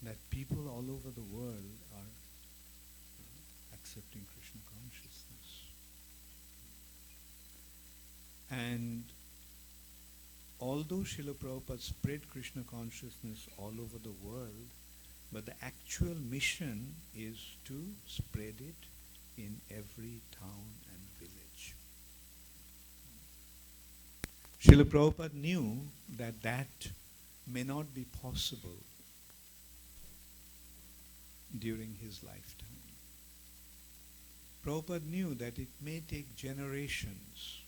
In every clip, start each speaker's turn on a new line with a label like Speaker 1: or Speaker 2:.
Speaker 1: that people all over the world are accepting Krishna consciousness. And although Srila Prabhupada spread Krishna consciousness all over the world, but the actual mission is to spread it in every town and village. Srila Prabhupada knew that that may not be possible during his lifetime. Prabhupada knew that it may take generations.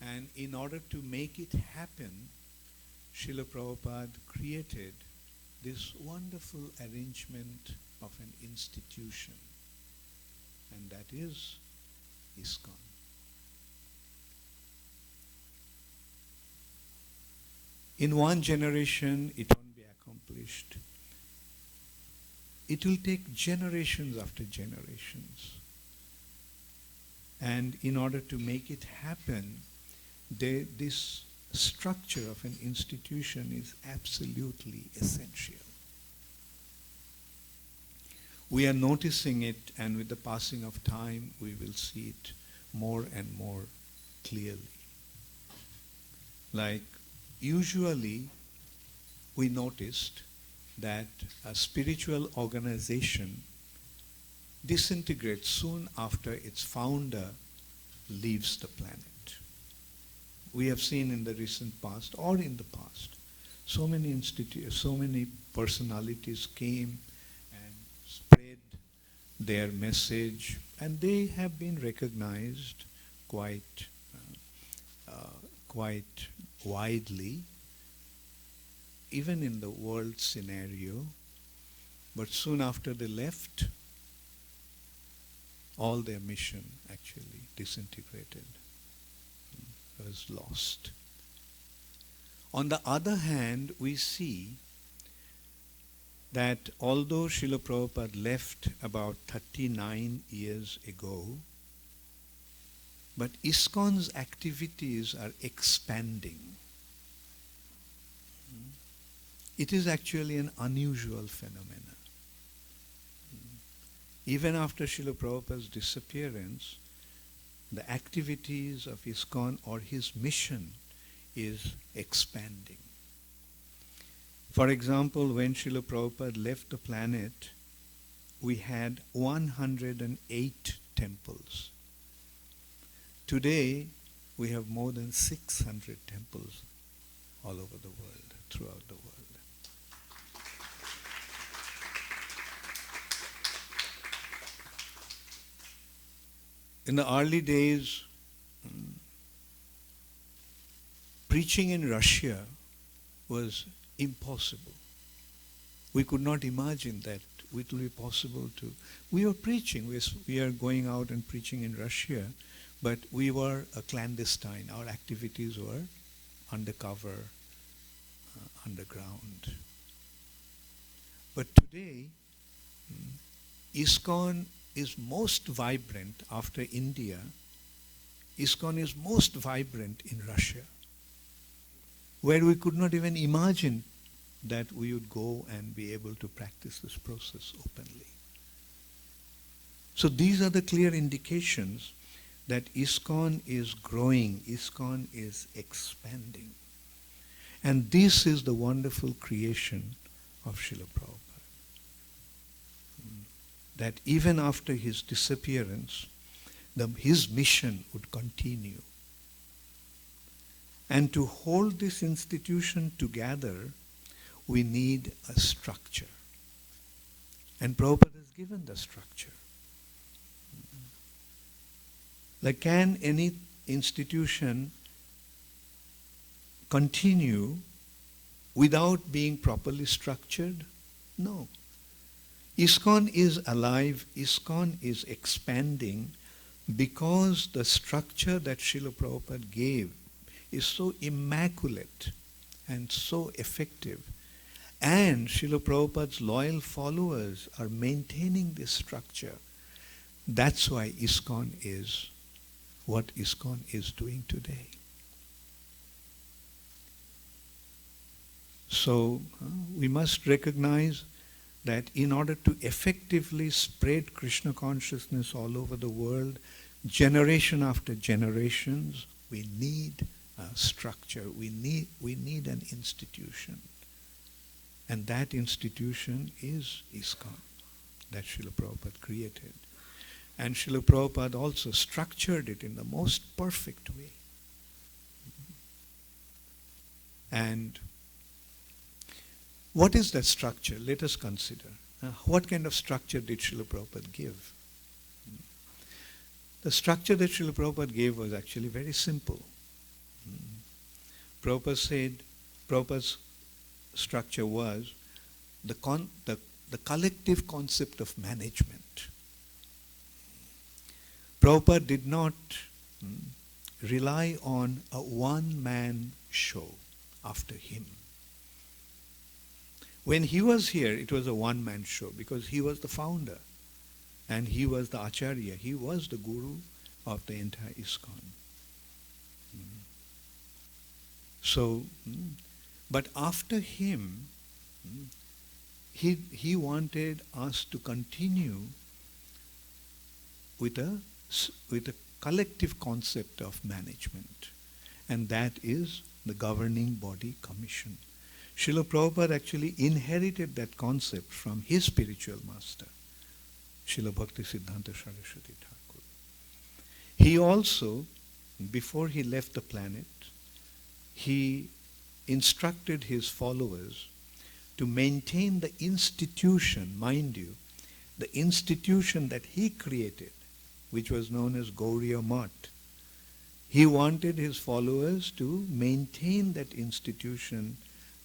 Speaker 1: And in order to make it happen, Srila Prabhupada created this wonderful arrangement of an institution, and that is ISKCON. In one generation, it won't be accomplished. It will take generations after generations. And in order to make it happen, this structure of an institution is absolutely essential. We are noticing it, and with the passing of time, we will see it more and more clearly. Like, usually, we noticed that a spiritual organization disintegrates soon after its founder leaves the planet. We have seen in the recent past or in the past, so many personalities came and spread their message, and they have been recognized quite widely, even in the world scenario. But soon after they left, all their mission actually disintegrated, was lost. On the other hand, we see that although Srila Prabhupada left about 39 years ago, but ISKCON's activities are expanding. It is actually an unusual phenomenon. Even after Srila Prabhupada's disappearance, the activities of ISKCON or his mission is expanding. For example, when Srila Prabhupada left the planet, we had 108 temples. Today, we have more than 600 temples all over the world, throughout the world. In the early days, preaching in Russia was impossible. We could not imagine that it will be possible to. We were preaching, we are going out and preaching in Russia, but we were a clandestine. Our activities were undercover, underground. But today, ISKCON is most vibrant after India. ISKCON is most vibrant in Russia, where we could not even imagine that we would go and be able to practice this process openly. So these are the clear indications that ISKCON is growing, ISKCON is expanding. And this is the wonderful creation of Srila Prabhupada. That even after his disappearance, his mission would continue. And to hold this institution together, we need a structure. And Prabhupada has given the structure. Like, can any institution continue without being properly structured? No. ISKCON is alive, ISKCON is expanding because the structure that Srila Prabhupada gave is so immaculate and so effective. And Srila Prabhupada's loyal followers are maintaining this structure. That's why ISKCON is what ISKCON is doing today. So we must recognize that in order to effectively spread Krishna consciousness all over the world, generation after generations, we need a structure, we need an institution. And that institution is ISKCON, that Srila Prabhupada created. And Srila Prabhupada also structured it in the most perfect way. And what is that structure? Let us consider. What kind of structure did Srila Prabhupada give? The structure that Srila Prabhupada gave was actually very simple. Prabhupada said, Prabhupada's structure was the collective concept of management. Prabhupada did not rely on a one-man show after him. When he was here, it was a one-man show because he was the founder and he was the Acharya. He was the guru of the entire ISKCON. So, but after him, he wanted us to continue with a collective concept of management, and that is the governing body commission. Srila Prabhupada actually inherited that concept from his spiritual master, Srila Bhakti Siddhanta Saraswati Thakur. He also, before he left the planet, he instructed his followers to maintain the institution, mind you, the institution that he created, which was known as Gauriya Math. He wanted his followers to maintain that institution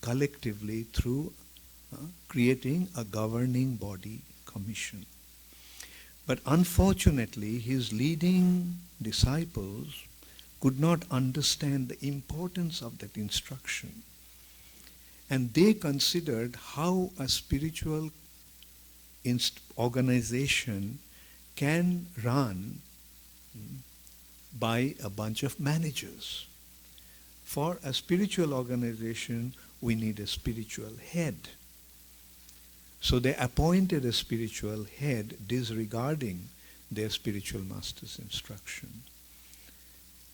Speaker 1: collectively through creating a governing body commission. But unfortunately, his leading disciples could not understand the importance of that instruction. And they considered how a spiritual organization can run by a bunch of managers. For a spiritual organization, we need a spiritual head. So they appointed a spiritual head disregarding their spiritual master's instruction.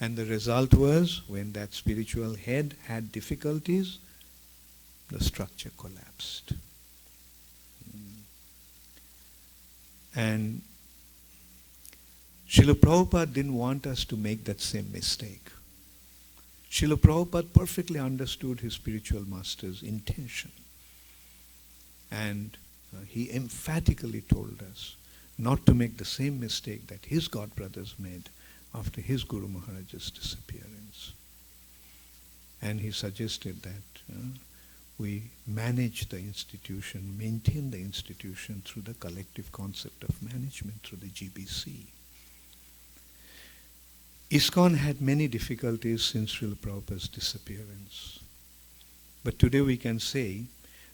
Speaker 1: And the result was, when that spiritual head had difficulties, the structure collapsed. And Srila Prabhupada didn't want us to make that same mistake. Srila Prabhupada perfectly understood his spiritual master's intention. And he emphatically told us not to make the same mistake that his godbrothers made after his Guru Maharaj's disappearance. And he suggested that we manage the institution, maintain the institution through the collective concept of management, through the GBC. ISKCON had many difficulties since Srila Prabhupada's disappearance. But today we can say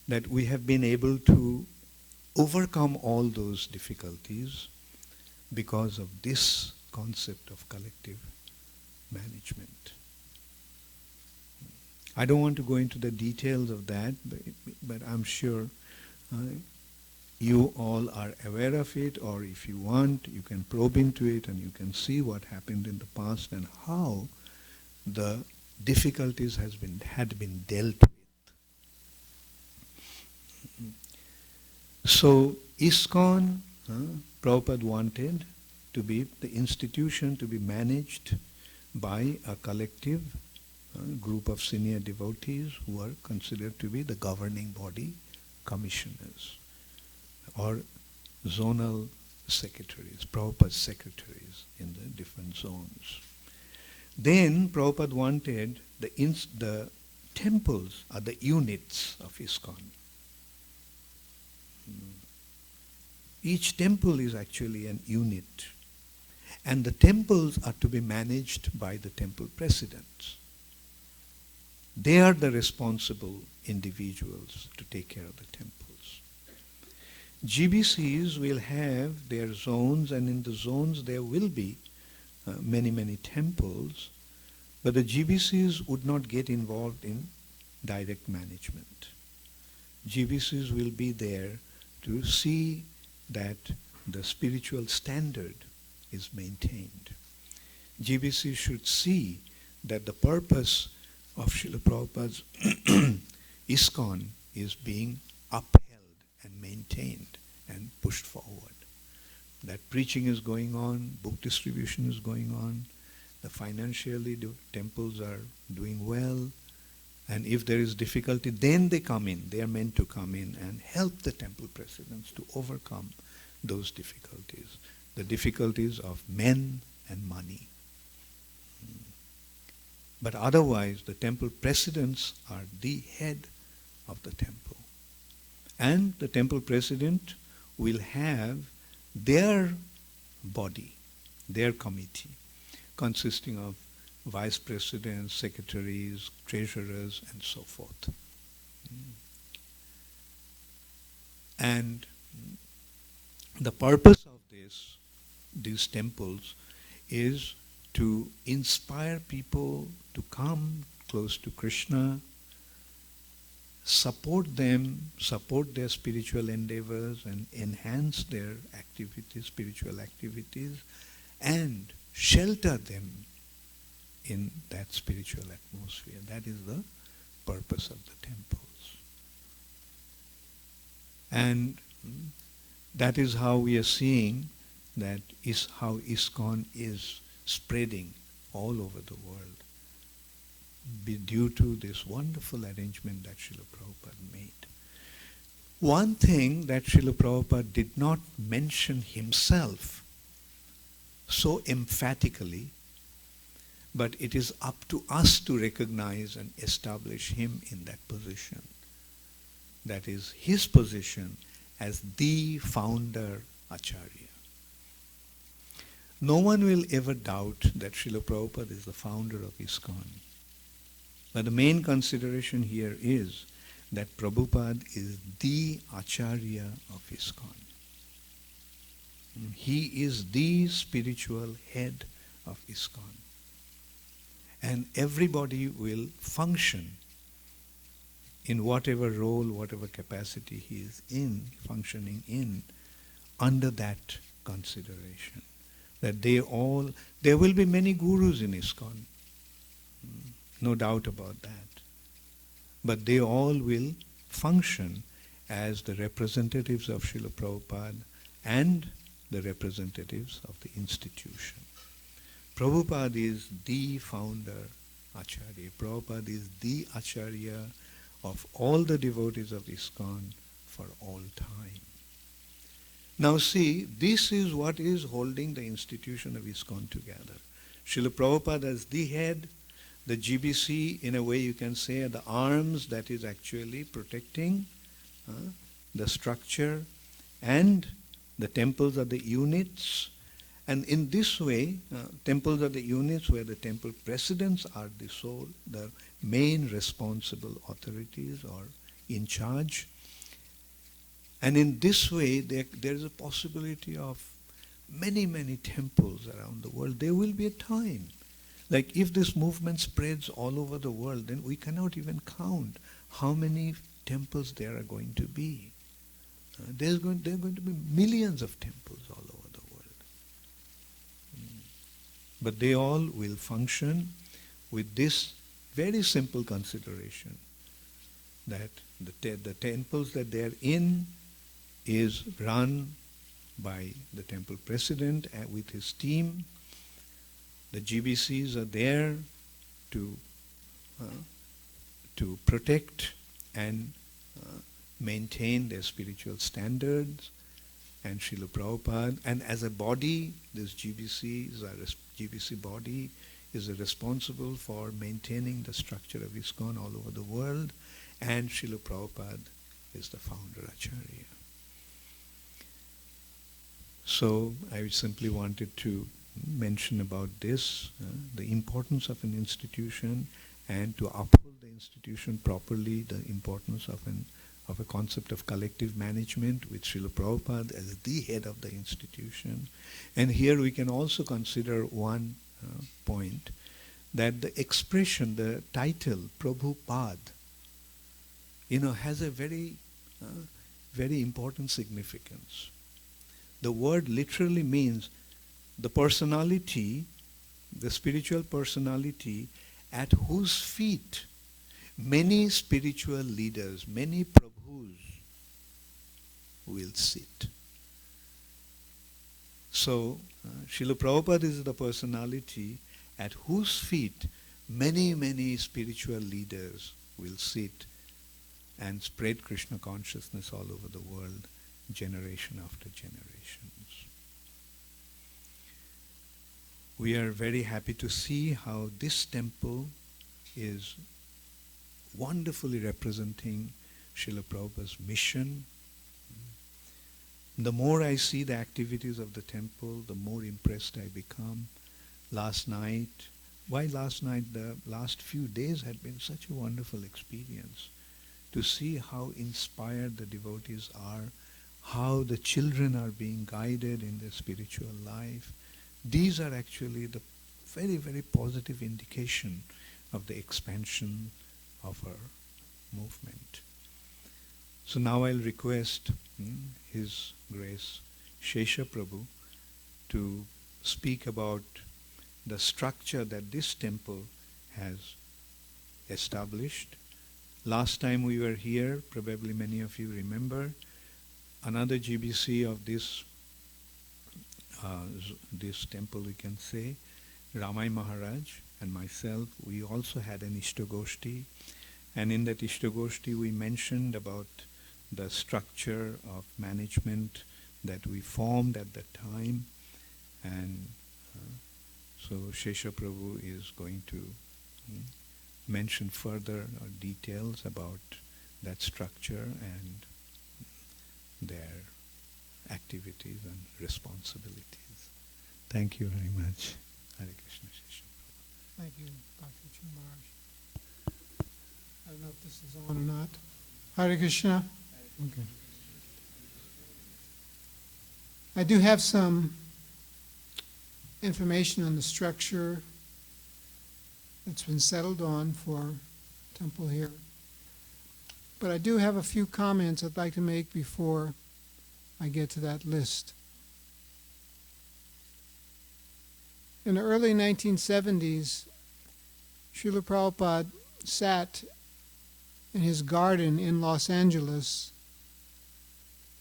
Speaker 1: that we have been able to overcome all those difficulties because of this concept of collective management. I don't want to go into the details of that, but I'm sure you all are aware of it, or if you want, you can probe into it and you can see what happened in the past and how the difficulties had been dealt with. So ISKCON, Prabhupada wanted to be the institution to be managed by a collective group of senior devotees who are considered to be the governing body commissioners or zonal secretaries, Prabhupada's secretaries in the different zones. Then Prabhupada wanted the temples are the units of ISKCON. Each temple is actually an unit, and the temples are to be managed by the temple presidents. They are the responsible individuals to take care of the temples. GBCs will have their zones, and in the zones there will be many temples, but the GBCs would not get involved in direct management. GBCs will be there to see that the spiritual standard is maintained. GBC should see that the purpose of Srila Prabhupada's ISKCON is being upheld and maintained and pushed forward. That preaching is going on, book distribution is going on, the financially temples are doing well, and if there is difficulty, then they come in. They are meant to come in and help the temple presidents to overcome those difficulties, the difficulties of men and money. But otherwise, the temple presidents are the head of the temple. And the temple president will have their body, their committee, consisting of vice presidents, secretaries, treasurers, and so forth. And the purpose of these temples is to inspire people to come close to Krishna, support them, support their spiritual endeavors and enhance their activities, spiritual activities, and shelter them in that spiritual atmosphere. That is the purpose of the temples. And that is how we are seeing that is how ISKCON is spreading all over the world due to this wonderful arrangement that Srila Prabhupada made. One thing that Srila Prabhupada did not mention himself so emphatically, but it is up to us to recognize and establish him in that position. That is his position as the founder Acharya. No one will ever doubt that Srila Prabhupada is the founder of ISKCON. But the main consideration here is that Prabhupada is the Acharya of ISKCON. He is the spiritual head of ISKCON. And everybody will function in whatever role, whatever capacity he is functioning in, under that consideration. That there will be many gurus in ISKCON, no doubt about that. But they all will function as the representatives of Srila Prabhupada and the representatives of the institution. Prabhupada is the founder Acharya. Prabhupada is the Acharya of all the devotees of ISKCON for all time. Now see, this is what is holding the institution of ISKCON together. Srila Prabhupada as the head, the GBC, in a way you can say, are the arms that is actually protecting the structure, and the temples are the units. And in this way, temples are the units where the temple presidents are the main responsible authorities or in charge. And in this way, there is a possibility of many, many temples around the world. There will be a time. Like if this movement spreads all over the world, then we cannot even count how many temples there are going to be. There are going to be millions of temples all over the world. But they all will function with this very simple consideration, that the temples that they are in is run by the temple president with his team. The GBCs are there to protect and maintain their spiritual standards, and Srila Prabhupada, and as a body, this GBC body is responsible for maintaining the structure of ISKCON all over the world, and Srila Prabhupada is the founder Acharya. So I simply wanted to mention about this, the importance of an institution, and to uphold the institution properly, the importance of a concept of collective management with Srila Prabhupada as the head of the institution. And here we can also consider one point, that the expression, the title, Prabhupada, has a very, very important significance. The word literally means the personality, the spiritual personality at whose feet many spiritual leaders, many prabhus will sit. So, Srila Prabhupada is the personality at whose feet many, many spiritual leaders will sit and spread Krishna consciousness all over the world, generation after generations. We are very happy to see how this temple is wonderfully representing Srila Prabhupada's mission. The more I see the activities of the temple, the more impressed I become. Last night, the last few days had been such a wonderful experience to see how inspired the devotees are, how the children are being guided in their spiritual life. These are actually the very, very positive indication of the expansion of our movement. So now I'll request His Grace Sesa Prabhu to speak about the structure that this temple has established. Last time we were here, probably many of you remember, another GBC of this temple, we can say, Ramai Maharaj and myself, we also had an Ishta Goshti, and in that Ishta Goshti we mentioned about the structure of management that we formed at that time, and so Sesa Prabhu is going to mention further details about that structure and their activities and responsibilities. Thank you very much. Hare Krishna, Sesa Prabhu.
Speaker 2: Thank you, Dr. Maharaj. I don't know if this is on or not. Hare Krishna. Okay. I do have some information on the structure that's been settled on for temple here. But I do have a few comments I'd like to make before I get to that list. In the early 1970s, Srila Prabhupada sat in his garden in Los Angeles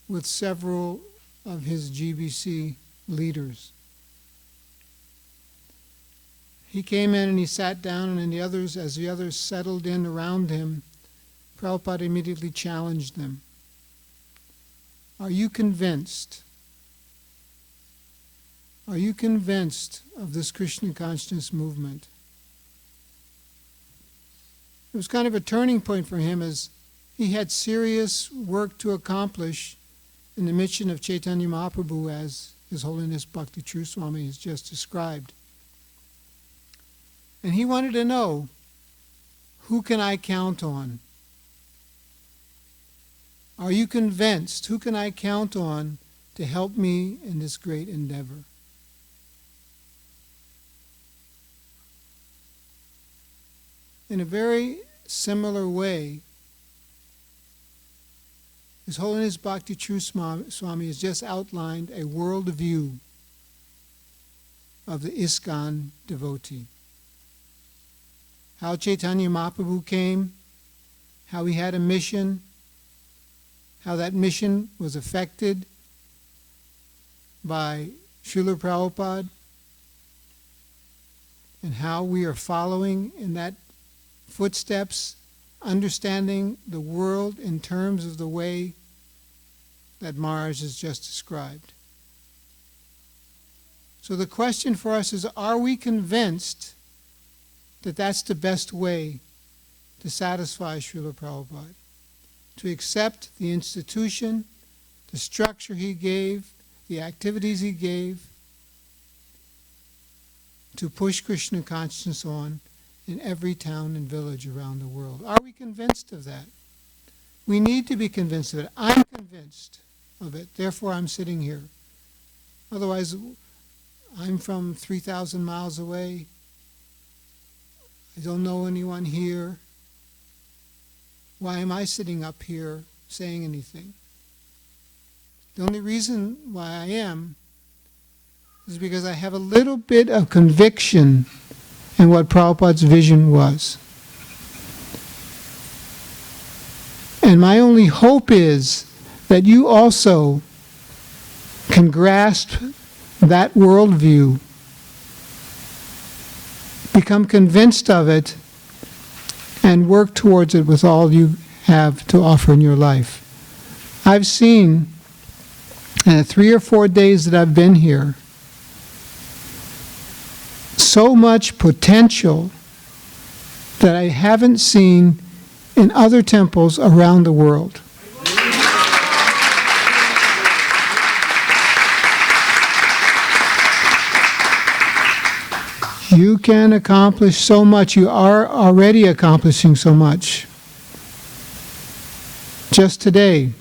Speaker 2: with several of his GBC leaders. He came in and he sat down, and then the others, as the others settled in around him, Prabhupada immediately challenged them. Are you convinced? Are you convinced of this Krishna consciousness movement? It was kind of a turning point for him, as he had serious work to accomplish in the mission of Chaitanya Mahaprabhu, as His Holiness Bhakti True Swami has just described. And he wanted to know, who can I count on? Are you convinced? Who can I count on to help me in this great endeavor? In a very similar way, His Holiness Bhakti True Swami has just outlined a worldview of the ISKCON devotee. How Chaitanya Mahaprabhu came, how he had a mission, how that mission was affected by Srila Prabhupada, and how we are following in that footsteps, understanding the world in terms of the way that Maharaj has just described. So the question for us is, are we convinced that that's the best way to satisfy Srila Prabhupada? To accept the institution, the structure he gave, the activities he gave, to push Krishna consciousness on in every town and village around the world. Are we convinced of that? We need to be convinced of it. I'm convinced of it. Therefore, I'm sitting here. Otherwise, I'm from 3,000 miles away. I don't know anyone here. why am I sitting up here saying anything? The only reason why I am is because I have a little bit of conviction in what Prabhupada's vision was. And my only hope is that you also can grasp that worldview, become convinced of it, and work towards it with all you have to offer in your life. I've seen in the 3 or 4 days that I've been here so much potential that I haven't seen in other temples around the world. You can accomplish so much. You are already accomplishing so much. Just today,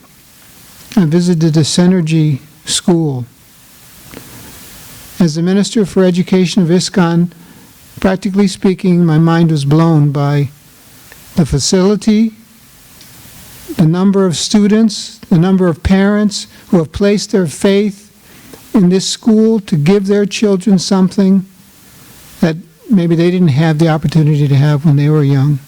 Speaker 2: I visited the Synergy School. As the Minister for Education of ISKCON, practically speaking, my mind was blown by the facility, the number of students, the number of parents who have placed their faith in this school to give their children something that maybe they didn't have the opportunity to have when they were young.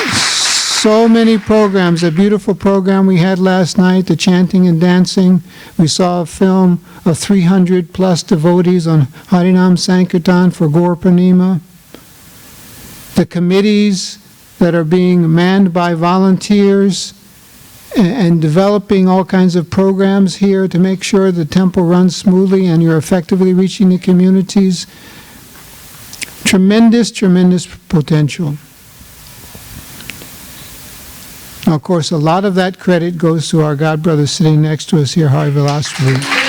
Speaker 2: So many programs. A beautiful program we had last night, the chanting and dancing. We saw a film of 300 plus devotees on Harinam Sankirtan for Gaur Purnima. The committees that are being manned by volunteers and developing all kinds of programs here to make sure the temple runs smoothly and you're effectively reaching the communities. Tremendous, tremendous potential. Now, of course, a lot of that credit goes to our God brother sitting next to us here, Hari Vilasprabhu.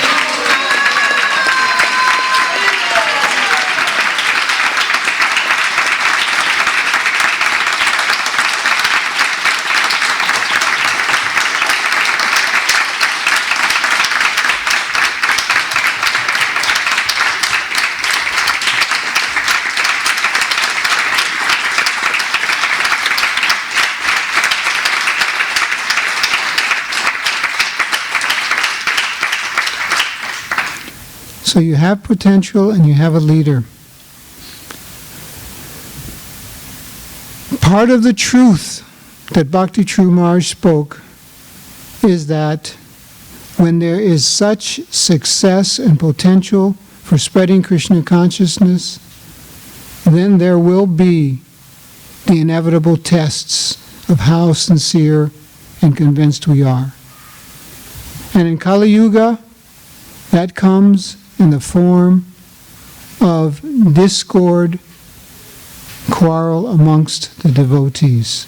Speaker 2: So you have potential and you have a leader. Part of the truth that Bhakti True Maharaj spoke is that when there is such success and potential for spreading Krishna consciousness, then there will be the inevitable tests of how sincere and convinced we are. And in Kali Yuga, that comes in the form of discord, quarrel amongst the devotees.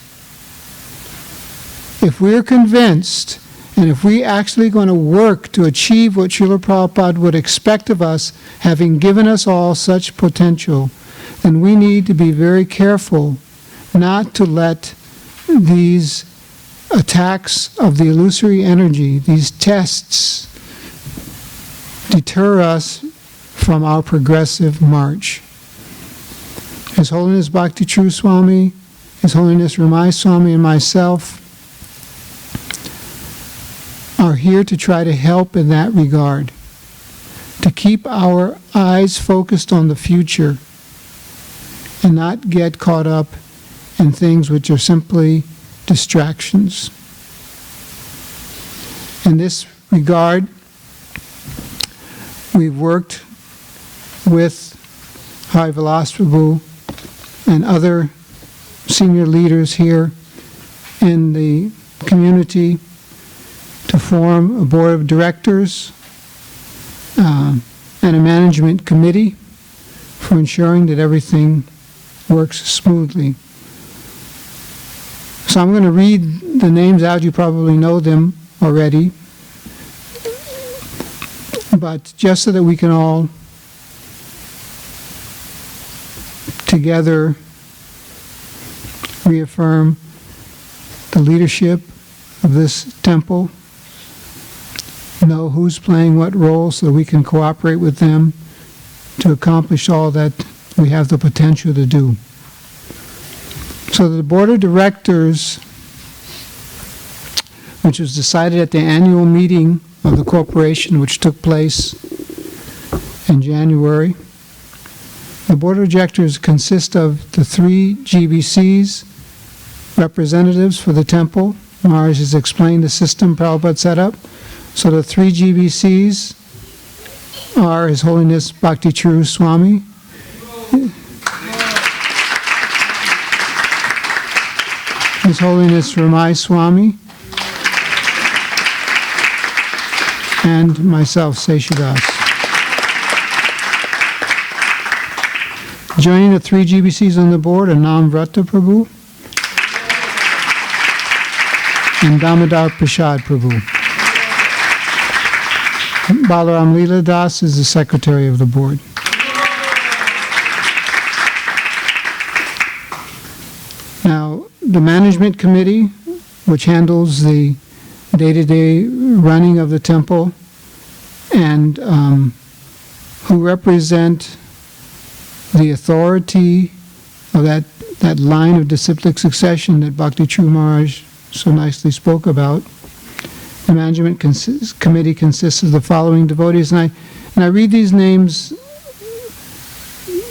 Speaker 2: If we're convinced, and if we actually going to work to achieve what Srila Prabhupada would expect of us, having given us all such potential, then we need to be very careful not to let these attacks of the illusory energy, these tests, deter us from our progressive march. His Holiness Bhakti True Swami, His Holiness Ramai Swami, and myself are here to try to help in that regard, to keep our eyes focused on the future and not get caught up in things which are simply distractions. In this regard, we've worked with Hari Vilasprabhu and other senior leaders here in the community to form a board of directors and a management committee for ensuring that everything works smoothly. So I'm going to read the names out. You probably know them already. But just so that we can all together reaffirm the leadership of this temple, know who's playing what role so that we can cooperate with them to accomplish all that we have the potential to do. So the board of directors, which was decided at the annual meeting of the corporation, which took place in January, the board of directors consists of the 3 GBCs, representatives for the temple. Maharaj has explained the system Prabhupada set up. So the 3 GBCs are His Holiness Bhakti Charu Swami, His Holiness Ramai Swami, and myself, Sesa Das. Joining the 3 GBCs on the board are Namvrata Prabhu and Damodar Prasad Prabhu. Balaram Leela Das is the secretary of the board. Now, the management committee, which handles the day-to-day running of the temple and who represent the authority of that line of disciplic succession that Bhakti Charu Maharaj so nicely spoke about. The management committee consists of the following devotees, and I read these names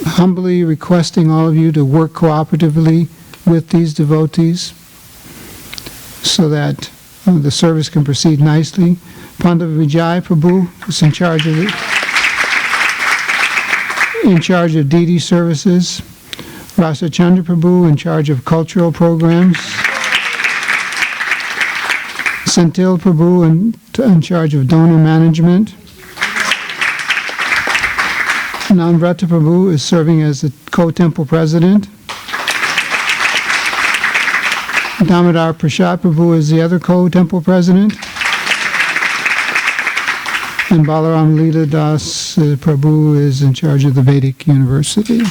Speaker 2: humbly requesting all of you to work cooperatively with these devotees so that the service can proceed nicely. Pandava Vijay Prabhu is in charge of deity services. Rasa Chandra Prabhu in charge of cultural programs. Senthil Prabhu in charge of donor management. Namvrata Prabhu is serving as the co-temple president. Damodar Prasad Prabhu is the other co-temple president. And Balaram Leela Das Prabhu is in charge of the Vedic University.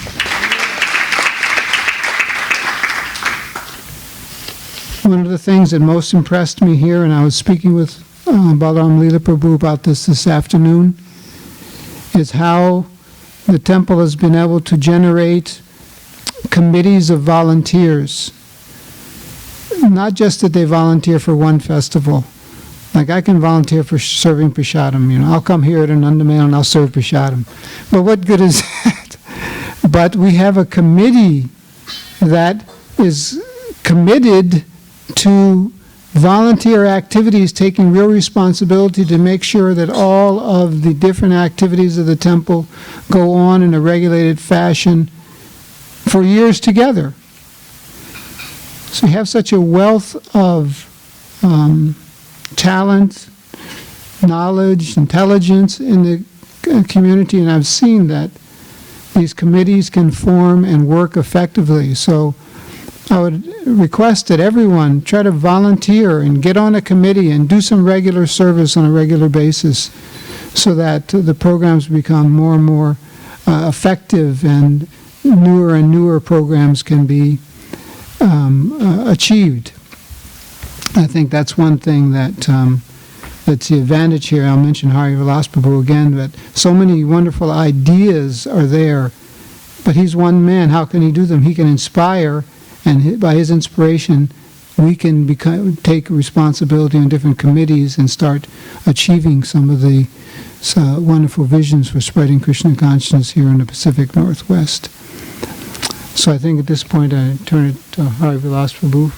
Speaker 2: One of the things that most impressed me here, and I was speaking with Balaram Leela Prabhu about this afternoon, is how the temple has been able to generate committees of volunteers. Not just that they volunteer for one festival. Like I can volunteer for serving Prasadam. I'll come here at Anandamail and I'll serve Prasadam. But what good is that? But we have a committee that is committed to volunteer activities, taking real responsibility to make sure that all of the different activities of the temple go on in a regulated fashion for years together. So you have such a wealth of talent, knowledge, intelligence in the community, and I've seen that these committees can form and work effectively. So I would request that everyone try to volunteer and get on a committee and do some regular service on a regular basis so that the programs become more and more effective and newer programs can be achieved. I think that's one thing that's the advantage here. I'll mention Hari Vilas Prabhu again, that so many wonderful ideas are there, but he's one man. How can he do them? He can inspire, and by his inspiration, we can take responsibility on different committees and start achieving some of the wonderful visions for spreading Krishna consciousness here in the Pacific Northwest. So I think at this point I turn it to Hari Vilas Prabhu.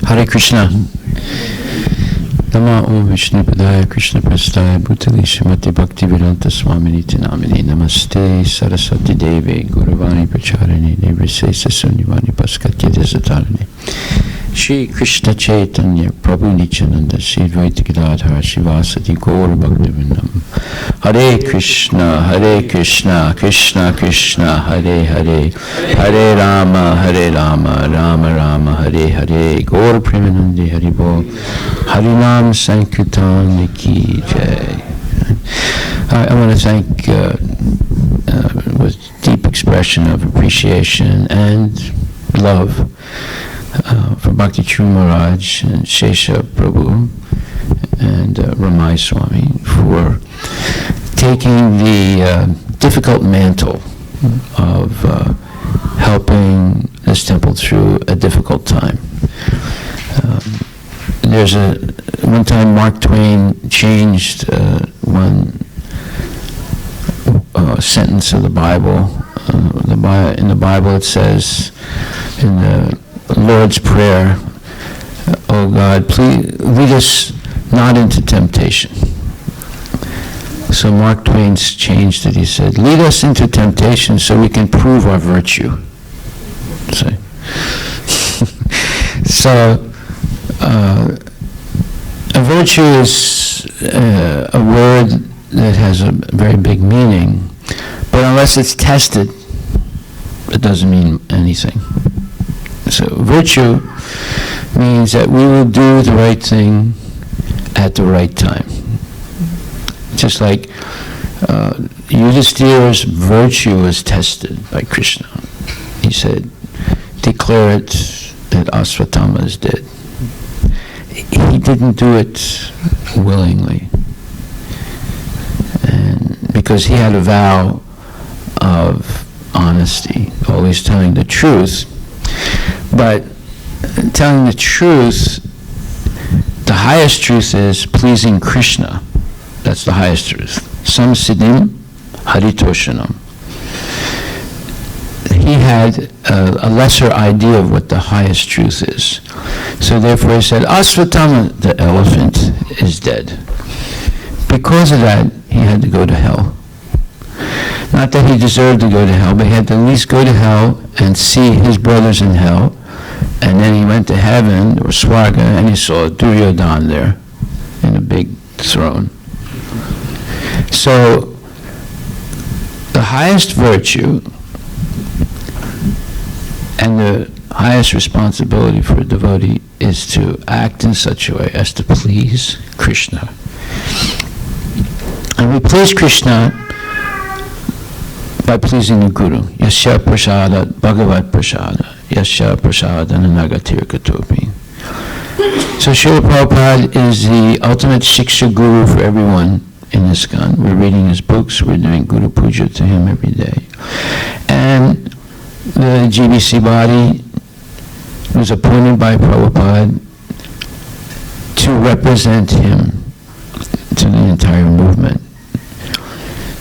Speaker 3: Hare Krishna. Nama Om Vishnu Padaya Krishna Prastaya Bhutali Srimati Bhakti Vedanta Swamini Tinamini Namaste Saraswati Devi Gauravani Pracharini Nevri Sesa Sunyavani Paskatya Desatarani Shri Krishna Chaitanya Prabhu Nityananda Shri Advaita Gadadhara Shivasati Gaur Bhaktivinoda Hare Krishna Krishna Krishna Hare Hare Hare Rama Rama Rama Hare Hare Gaur Premanandi Hari Bol Harinam Sankirtan Ki Jai. I want to thank with deep experience expression of appreciation and love for Bhakti Charu Maharaj and Sesa Prabhu and Ramai Swami for taking the difficult mantle of helping this temple through a difficult time. There's one time Mark Twain changed one sentence of the Bible. In the Bible it says, in the Lord's Prayer, "Oh God, please lead us not into temptation." So Mark Twain's changed it. He said, "Lead us into temptation so we can prove our virtue." See? So, a virtue is a word that has a very big meaning, but unless it's tested, it doesn't mean anything. So virtue means that we will do the right thing at the right time. Just like Yudhishthira's virtue was tested by Krishna. He said, "Declare it that Asvatthama is dead." He didn't do it willingly, and because he had a vow of honesty, always telling the truth. But telling the truth, the highest truth is pleasing Krishna. That's the highest truth. Samsiddhim haritoshanam. He had a lesser idea of what the highest truth is. So therefore he said, Asvatthama, the elephant, is dead. Because of that, he had to go to hell. Not that he deserved to go to hell, but he had to at least go to hell and see his brothers in hell. And then he went to heaven, or Swarga, and he saw Duryodhana there in a big throne. So the highest virtue and the highest responsibility for a devotee is to act in such a way as to please Krishna. And we please Krishna by pleasing the Guru. Yasya prasada bhagavat prasada. Yasya prasada nanagatir katopi. So Srila Prabhupada is the ultimate Shiksha Guru for everyone in ISKCON. We're reading his books, we're doing Guru Puja to him every day. And the GBC body was appointed by Prabhupada to represent him to the entire movement.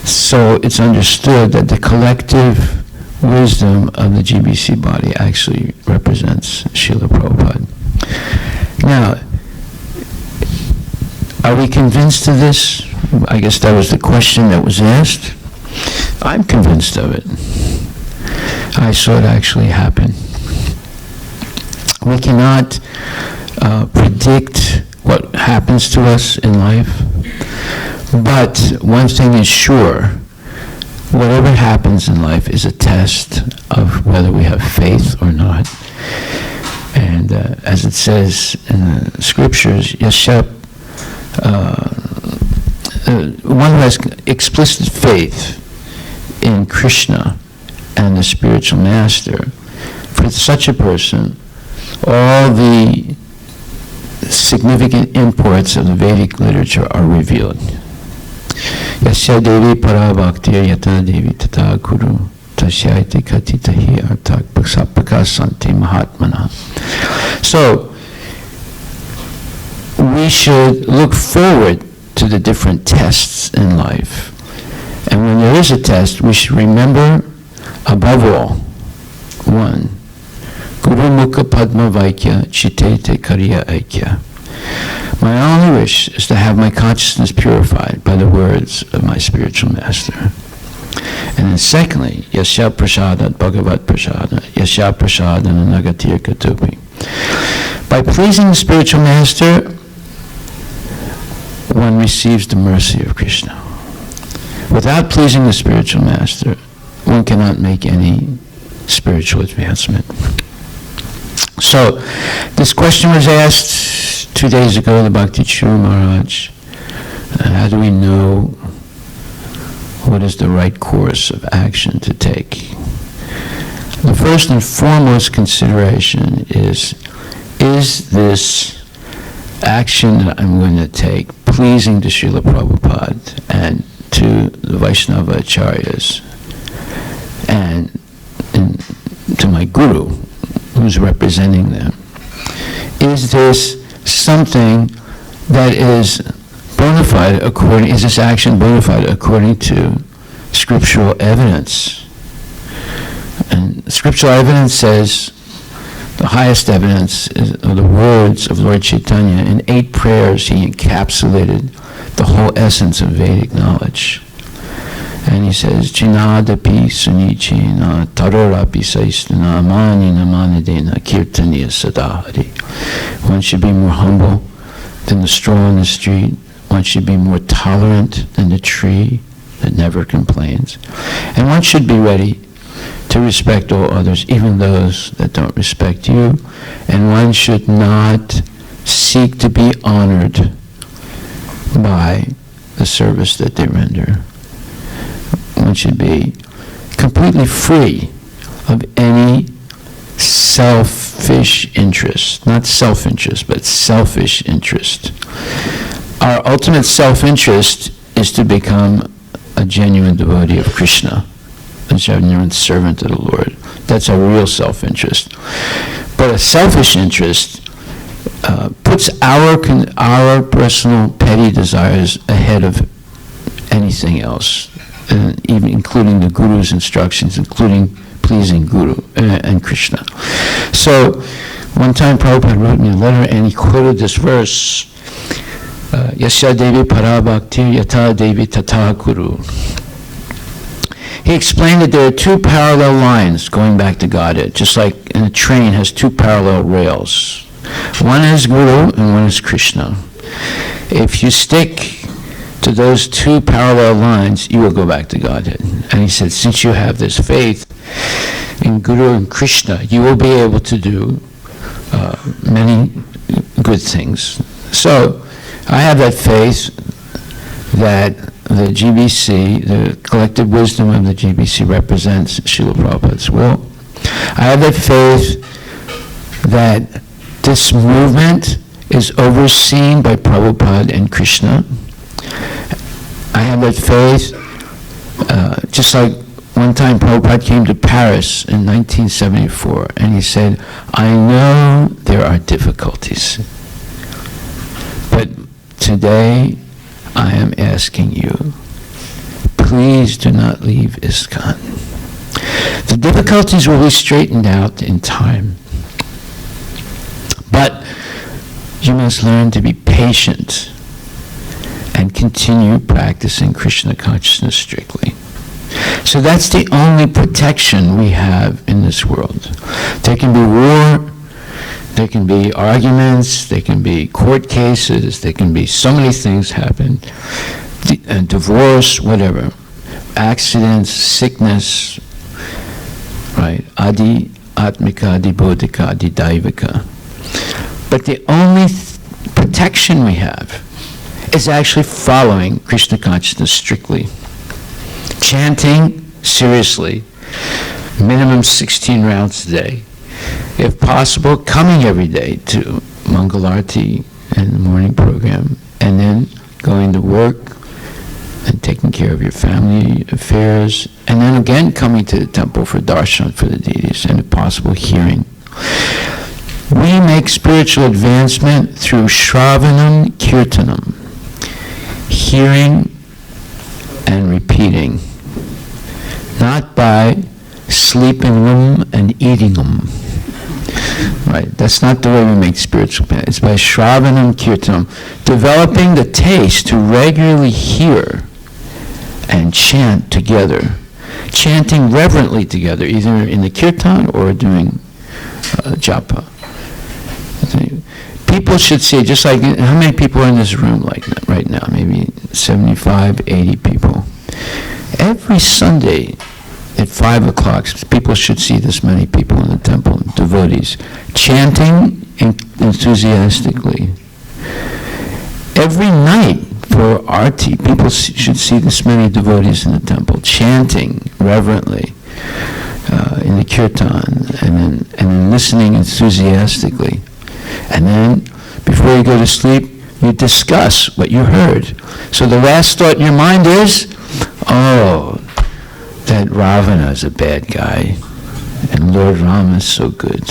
Speaker 3: So it's understood that the collective wisdom of the GBC body actually represents Srila Prabhupada. Now, are we convinced of this? I guess that was the question that was asked. I'm convinced of it. I saw it actually happen. We cannot predict what happens to us in life, but one thing is sure, whatever happens in life is a test of whether we have faith or not. And as it says in the scriptures, one who has explicit faith in Krishna and the spiritual master, for such a person, all the significant imports of the Vedic literature are revealed. Yasya devi para bhaktir yata devi tata guru tasyaiti katitahi artak paksasanti mahatmana. So, we should look forward to the different tests in life. And when there is a test, we should remember, above all, one, Guru Mukha Padma Vaikya Chitete Kariya Aikya. My only wish is to have my consciousness purified by the words of my spiritual master. And then secondly, Yasya Prasadat Bhagavat Prasada, Yasya Prasadana Nagatir Katupi. By pleasing the spiritual master, one receives the mercy of Krishna. Without pleasing the spiritual master, one cannot make any spiritual advancement. So, this question was asked 2 days ago, the Bhakti Charu Maharaj. How do we know what is the right course of action to take? The first and foremost consideration is this action that I'm going to take pleasing to Srila Prabhupada and to the Vaishnava Acharyas and to my Guru, who's representing them? Is this something that is bona fide is this action bona fide according to scriptural evidence? And scriptural evidence says the highest evidence are the words of Lord Chaitanya. In 8 prayers, he encapsulated the whole essence of Vedic knowledge. And he says, Jinadapi sunichina tarorapi saistana amani namanadena kirtaniya sadahari. One should be more humble than the straw in the street. One should be more tolerant than the tree that never complains. And one should be ready to respect all others, even those that don't respect you. And one should not seek to be honored by the service that they render. One should be completely free of any selfish interest. Not self-interest, but selfish interest. Our ultimate self-interest is to become a genuine devotee of Krishna, a genuine servant of the Lord. That's our real self-interest. But a selfish interest puts our personal petty desires ahead of anything else, even including the Guru's instructions, including pleasing Guru and Krishna. So one time Prabhupada wrote me a letter and he quoted this verse, Yasya Devi Parabhakti Yata Devi Tata Guru. He explained that there are 2 parallel lines going back to Godhead, just like a train has 2 parallel rails. One is Guru and one is Krishna. If you stick to those 2 parallel lines, you will go back to Godhead. And he said, since you have this faith in Guru and Krishna, you will be able to do many good things. So I have that faith that the GBC, the collective wisdom of the GBC, represents Srila Prabhupada's will. I have that faith that this movement is overseen by Prabhupada and Krishna. I have that faith, just like one time Prabhupada came to Paris in 1974, and he said, I know there are difficulties, but today I am asking you, please do not leave ISKCON. The difficulties will be straightened out in time, but you must learn to be patient and continue practicing Krishna consciousness strictly. So that's the only protection we have in this world. There can be war, there can be arguments, there can be court cases, there can be so many things happen, divorce, whatever, accidents, sickness, right? Adi atmika, adi bodhika, adi daivika. But the only protection we have is actually following Krishna consciousness strictly. Chanting seriously, minimum 16 rounds a day. If possible, coming every day to Mangalarti and the morning program, and then going to work and taking care of your family affairs, and then again coming to the temple for darshan for the deities, and if possible, hearing. We make spiritual advancement through Shravanam Kirtanam, hearing and repeating, not by sleeping them and eating them. Right? That's not the way we make spiritual advancement. It's by Shravanam Kirtanam, developing the taste to regularly hear and chant together, chanting reverently together, either in the kirtan or doing japa. People should see, just like, how many people are in this room like that right now? Maybe 75, 80 people. Every Sunday at 5 o'clock, people should see this many people in the temple, devotees, chanting enthusiastically. Every night for Arti, people should see this many devotees in the temple, chanting reverently. in the kirtan, and then listening enthusiastically. And then, before you go to sleep, you discuss what you heard. So the last thought in your mind is, oh, that Ravana is a bad guy, and Lord Rama is so good.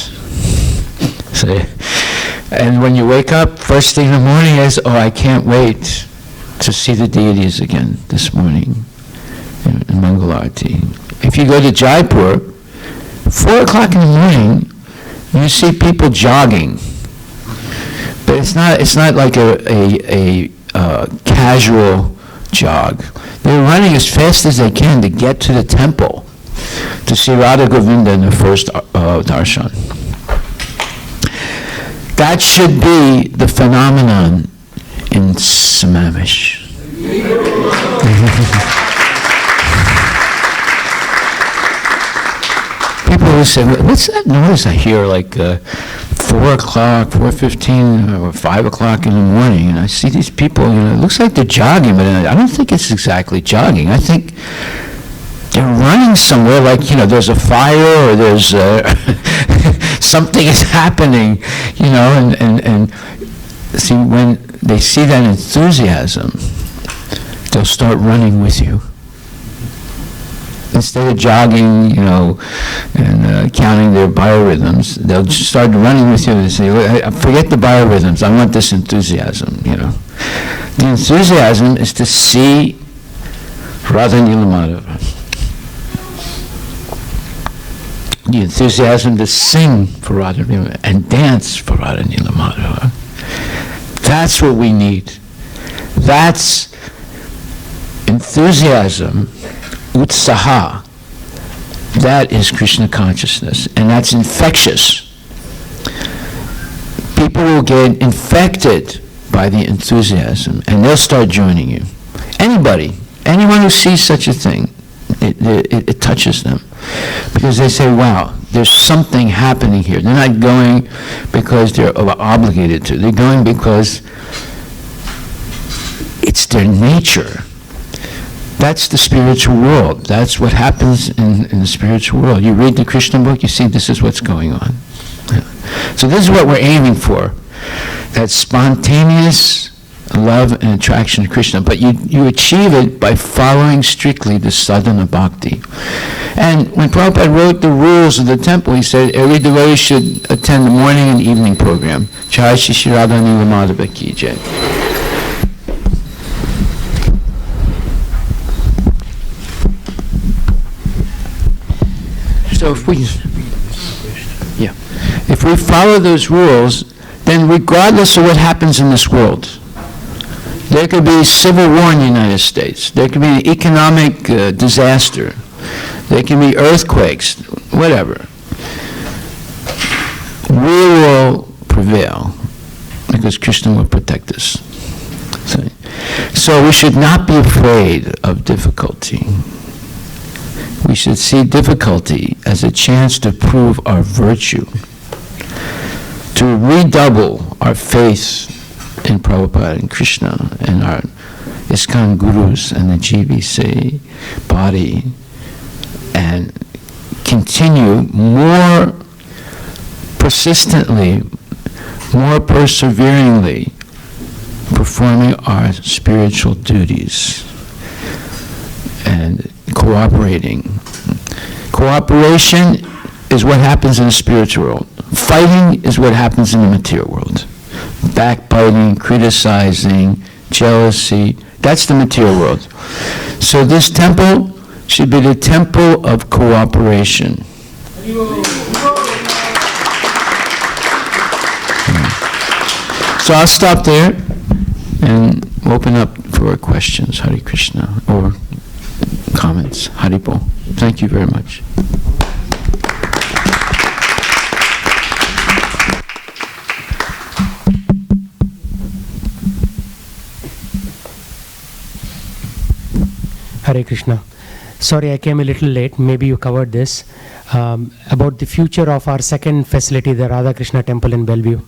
Speaker 3: So, and when you wake up, first thing in the morning is, oh, I can't wait to see the deities again this morning in Mangalarti. If you go to Jaipur, 4 o'clock in the morning, you see people jogging. But it's not like a casual jog. They're running as fast as they can to get to the temple to see Radha Govinda in the first darshan. That should be the phenomenon in Sammamish. People always say, what's that noise I hear, like 4 o'clock, 4:15, or 5 o'clock in the morning, and I see these people, it looks like they're jogging, but I don't think it's exactly jogging. I think they're running somewhere, like, there's a fire, or there's something is happening, and see, when they see that enthusiasm, they'll start running with you. Instead of jogging, and counting their biorhythms, they'll just start running with you and say, forget the biorhythms, I want this enthusiasm, The enthusiasm is to see Radha Nilamadhava. The enthusiasm to sing for Radha Nilamadhava and dance for Radha Nilamadhava. That's what we need. That's enthusiasm. Utsaha, that is Krishna consciousness, and that's infectious. People will get infected by the enthusiasm, and they'll start joining you. Anyone who sees such a thing, it touches them, because they say, wow, there's something happening here. They're not going because they're obligated to. They're going because it's their nature. That's the spiritual world. That's what happens in the spiritual world. You read the Krishna book, you see this is what's going on. Yeah. So this is what we're aiming for, that spontaneous love and attraction to Krishna. But you achieve it by following strictly the sadhana bhakti. And when Prabhupada wrote the rules of the temple, he said every devotee should attend the morning and evening program. Jai Shri Radha Nilamadhava Ki Jai. So if we follow those rules, then regardless of what happens in this world, there could be civil war in the United States, there could be an economic disaster, there can be earthquakes, whatever. We will prevail because Krishna will protect us. So we should not be afraid of difficulty. We should see difficulty as a chance to prove our virtue, to redouble our faith in Prabhupada and Krishna and our ISKCON gurus and the GBC body, and continue more persistently, more perseveringly performing our spiritual duties and cooperating. Cooperation is what happens in the spiritual world. Fighting is what happens in the material world. Backbiting, criticizing, jealousy, that's the material world. So this temple should be the temple of cooperation. So I'll stop there and open up for questions, Hare Krishna, or comments. Haribol. Thank you very much.
Speaker 4: Hare Krishna. Sorry, I came a little late. Maybe you covered this. About the future of our second facility, the Radha Krishna Temple in Bellevue.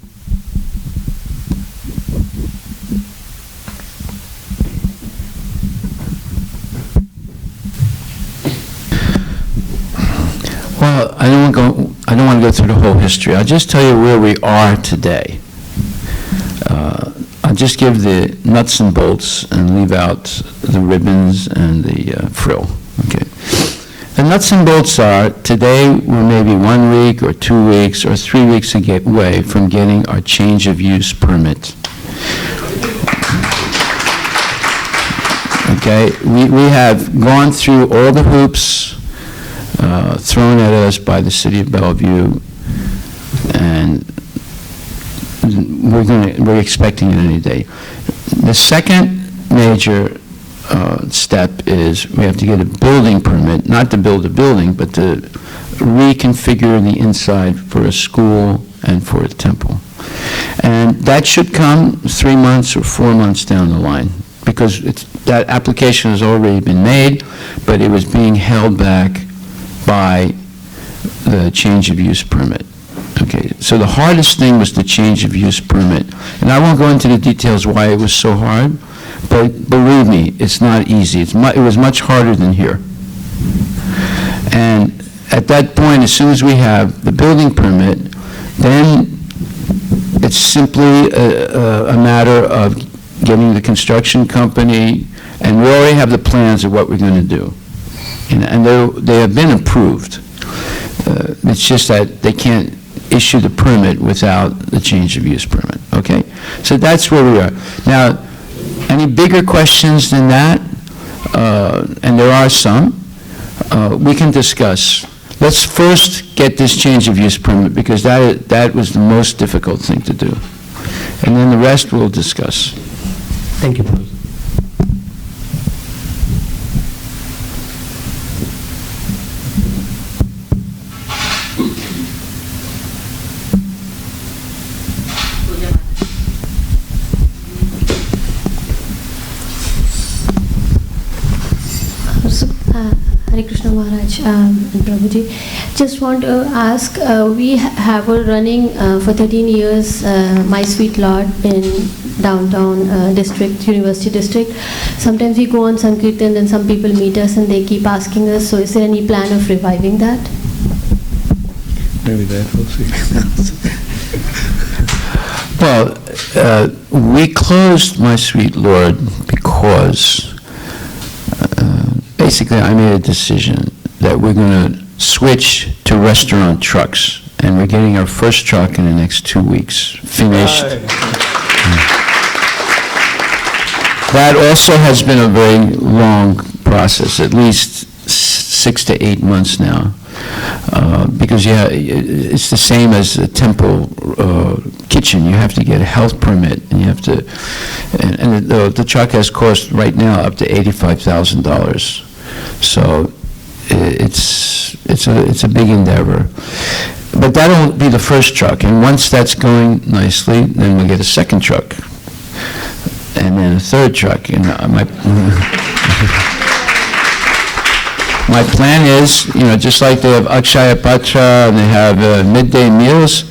Speaker 3: go through the whole history. I'll just tell you where we are today. I'll just give the nuts and bolts and leave out the ribbons and the frill. Okay. The nuts and bolts are, today we're maybe 1 week or 2 weeks or 3 weeks away from getting our change of use permit. Okay, we have gone through all the hoops thrown at us by the city of Bellevue, and we're expecting it any day. The second major step is we have to get a building permit, not to build a building, but to reconfigure the inside for a school and for a temple. And that should come 3 months or 4 months down the line, because that application has already been made, but it was being held back by the change of use permit. Okay, so the hardest thing was the change of use permit. And I won't go into the details why it was so hard, but believe me, it's not easy. It was much harder than here. And at that point, as soon as we have the building permit, then it's simply a matter of getting the construction company, and we already have the plans of what we're going to do. And they have been approved. It's just that they can't issue the permit without the change of use permit, okay? So that's where we are. Now, any bigger questions than that, and there are some, we can discuss. Let's first get this change of use permit, because that was the most difficult thing to do. And then the rest we'll discuss.
Speaker 4: Thank you, Prabhu.
Speaker 5: Hare Krishna Maharaj and Prabhuji. Just want to ask, we have a running for 13 years My Sweet Lord in downtown district, University District. Sometimes we go on Sankirtan and some people meet us and they keep asking us, so is there any plan of reviving that?
Speaker 1: Maybe that will see.
Speaker 3: Well, we closed My Sweet Lord because basically I made a decision that we're going to switch to restaurant trucks, and we're getting our first truck in the next 2 weeks, finished. That also has been a very long process, at least 6 to 8 months now, because it's the same as a temple kitchen. You have to get a health permit, and you have to, and the truck has cost right now up to $85,000. So it's a big endeavor. But that'll be the first truck, and once that's going nicely, then we'll get a second truck, and then a third truck. And my plan is, just like they have Akshaya Patra and they have midday meals,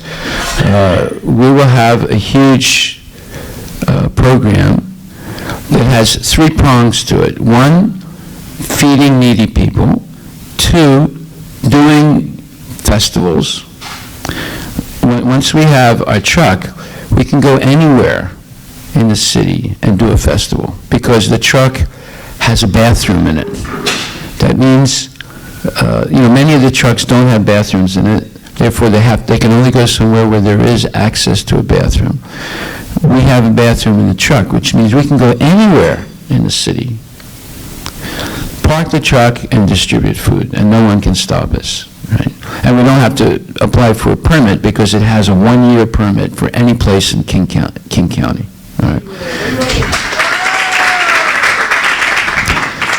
Speaker 3: we will have a huge program that has 3 prongs to it. 1, feeding needy people. 2, doing festivals. Once we have our truck, we can go anywhere in the city and do a festival, because the truck has a bathroom in it. That means, many of the trucks don't have bathrooms in it, therefore they can only go somewhere where there is access to a bathroom. We have a bathroom in the truck, which means we can go anywhere in the city, park the truck, and distribute food, and no one can stop us, right? And we don't have to apply for a permit, because it has a 1-year permit for any place in King County. All right.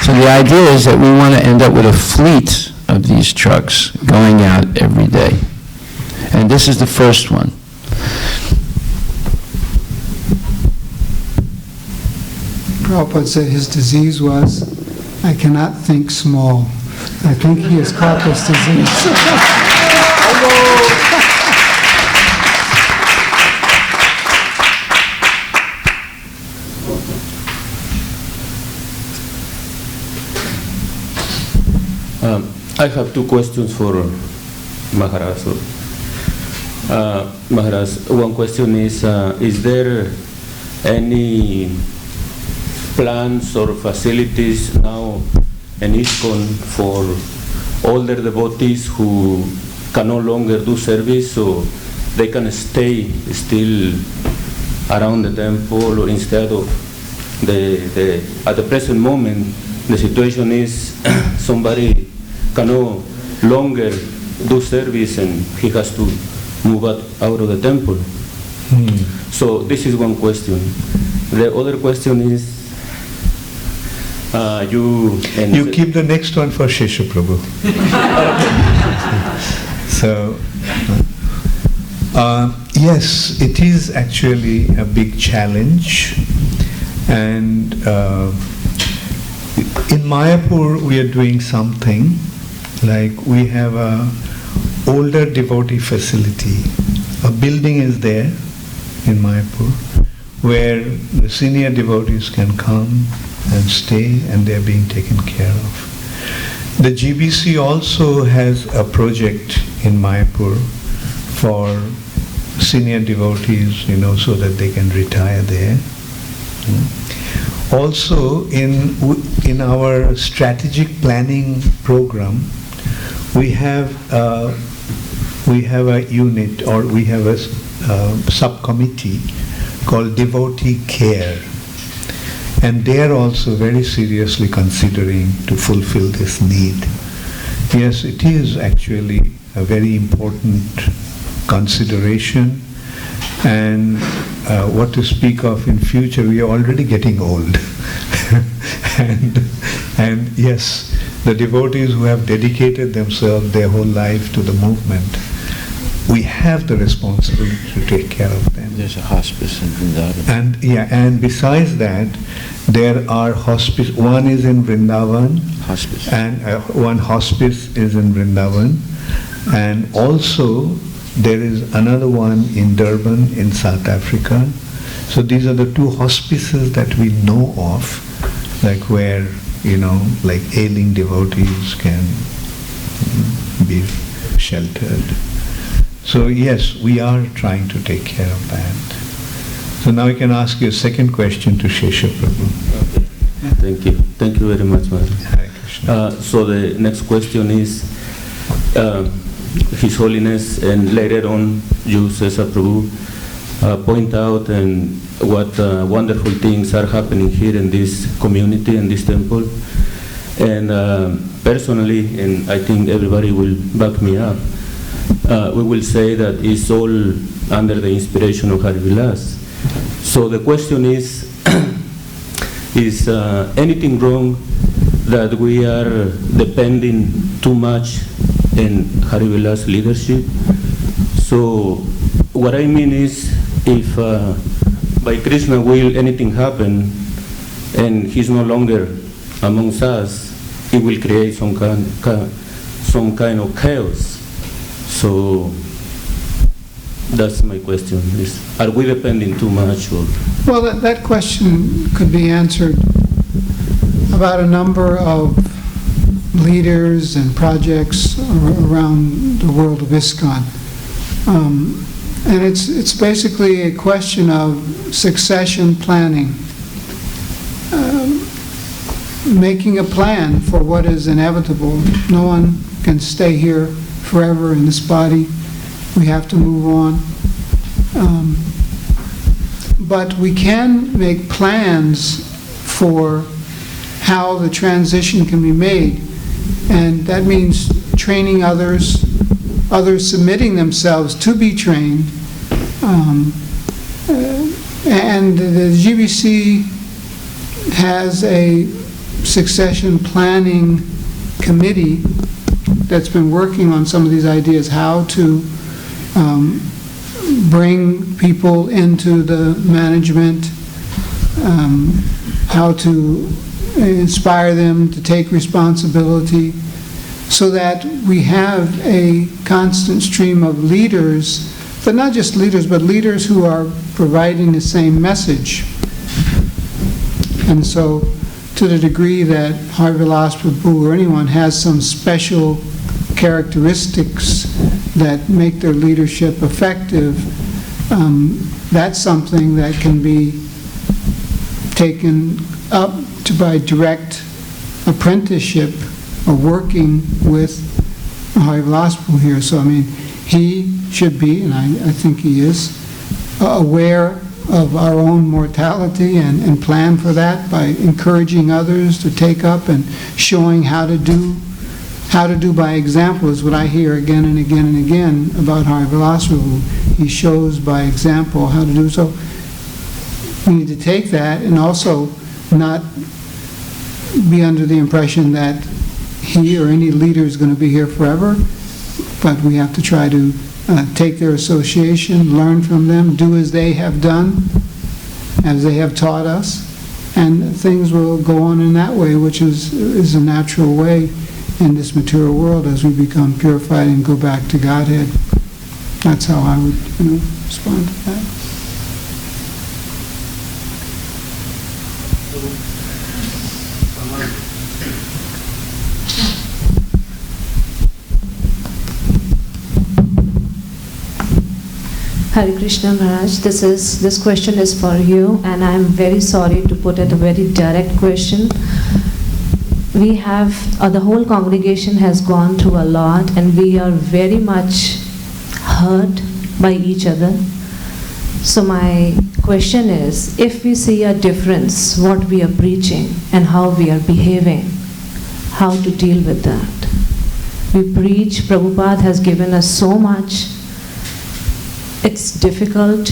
Speaker 3: So the idea is that we want to end up with a fleet of these trucks going out every day. And this is the first one.
Speaker 2: Prabhupada said his disease was, I cannot think small. I think he has caught this disease.
Speaker 6: I have 2 questions for Maharaj. Maharaj, one question is there any plans or facilities now in ISKCON for older devotees who can no longer do service, so they can stay still around the temple, or instead of at the present moment, the situation is somebody can no longer do service and he has to move out of the temple. So this is one question. The other question is, you
Speaker 1: keep the next one for Sesa Prabhu. So, yes, it is actually a big challenge, and in Mayapur we are doing something like we have a older devotee facility. A building is there in Mayapur where the senior devotees can come and stay, and they are being taken care of. The GBC also has a project in Mayapur for senior devotees, so that they can retire there. Also, in our strategic planning program, we have a unit, or we have a subcommittee called Devotee Care, and they are also very seriously considering to fulfill this need. Yes, it is actually a very important consideration, and what to speak of in future, we are already getting old. and yes, the devotees who have dedicated themselves their whole life to the movement, we have the responsibility to take care of them.
Speaker 3: There's a hospice in Vrindavan.
Speaker 1: And besides that, there are hospice. One is in Vrindavan,
Speaker 3: Hospice.
Speaker 1: and one hospice is in Vrindavan, and also there is another one in Durban in South Africa. So these are the two hospices that we know of, like where like ailing devotees can be sheltered. So yes, we are trying to take care of that. So now you can ask your second question to Sesa Prabhu.
Speaker 6: Okay. Thank you. Thank you very much, Maharaj.
Speaker 1: Hare Krishna.
Speaker 6: So the next question is, His Holiness, and later on you, Sesa Prabhu, point out and what wonderful things are happening here in this community, in this temple. And personally, and I think everybody will back me up, we will say that it's all under the inspiration of Hari Vilas. So the question is anything wrong that we are depending too much in Hari Vilas' leadership? So what I mean is, if by Krishna will anything happen and he's no longer amongst us, it will create some kind of chaos. So that's my question. Are we depending too much? Or?
Speaker 2: Well, that question could be answered about a number of leaders and projects around the world of ISKCON. And it's basically a question of succession planning, making a plan for what is inevitable. No one can stay here forever in this body. We have to move on. But we can make plans for how the transition can be made. And that means training others submitting themselves to be trained. And the GBC has a succession planning committee that's been working on some of these ideas, how to bring people into the management, how to inspire them to take responsibility, so that we have a constant stream of leaders, but not just leaders, but leaders who are providing the same message. And so, to the degree that Hari Vilas Prabhu or anyone has some special characteristics that make their leadership effective, that's something that can be taken up to by direct apprenticeship or working with Hari Vilas here. So, I mean, he should be, and I think he is, aware of our own mortality and plan for that by encouraging others to take up and showing how to do by example is what I hear again and again and again about Hari Vilas. He shows by example how to do so. We need to take that and also not be under the impression that he or any leader is going to be here forever, but we have to try to take their association, learn from them, do as they have done, as they have taught us, and things will go on in that way, which is a natural way in this material world as we become purified and go back to Godhead. That's how I would respond to that.
Speaker 7: Hare Krishna Maharaj, this question is for you, and I am very sorry to put it a very direct question. We have, the whole congregation has gone through a lot, and we are very much hurt by each other. So my question is, if we see a difference, what we are preaching and how we are behaving, how to deal with that? We preach, Prabhupada has given us so much. It's difficult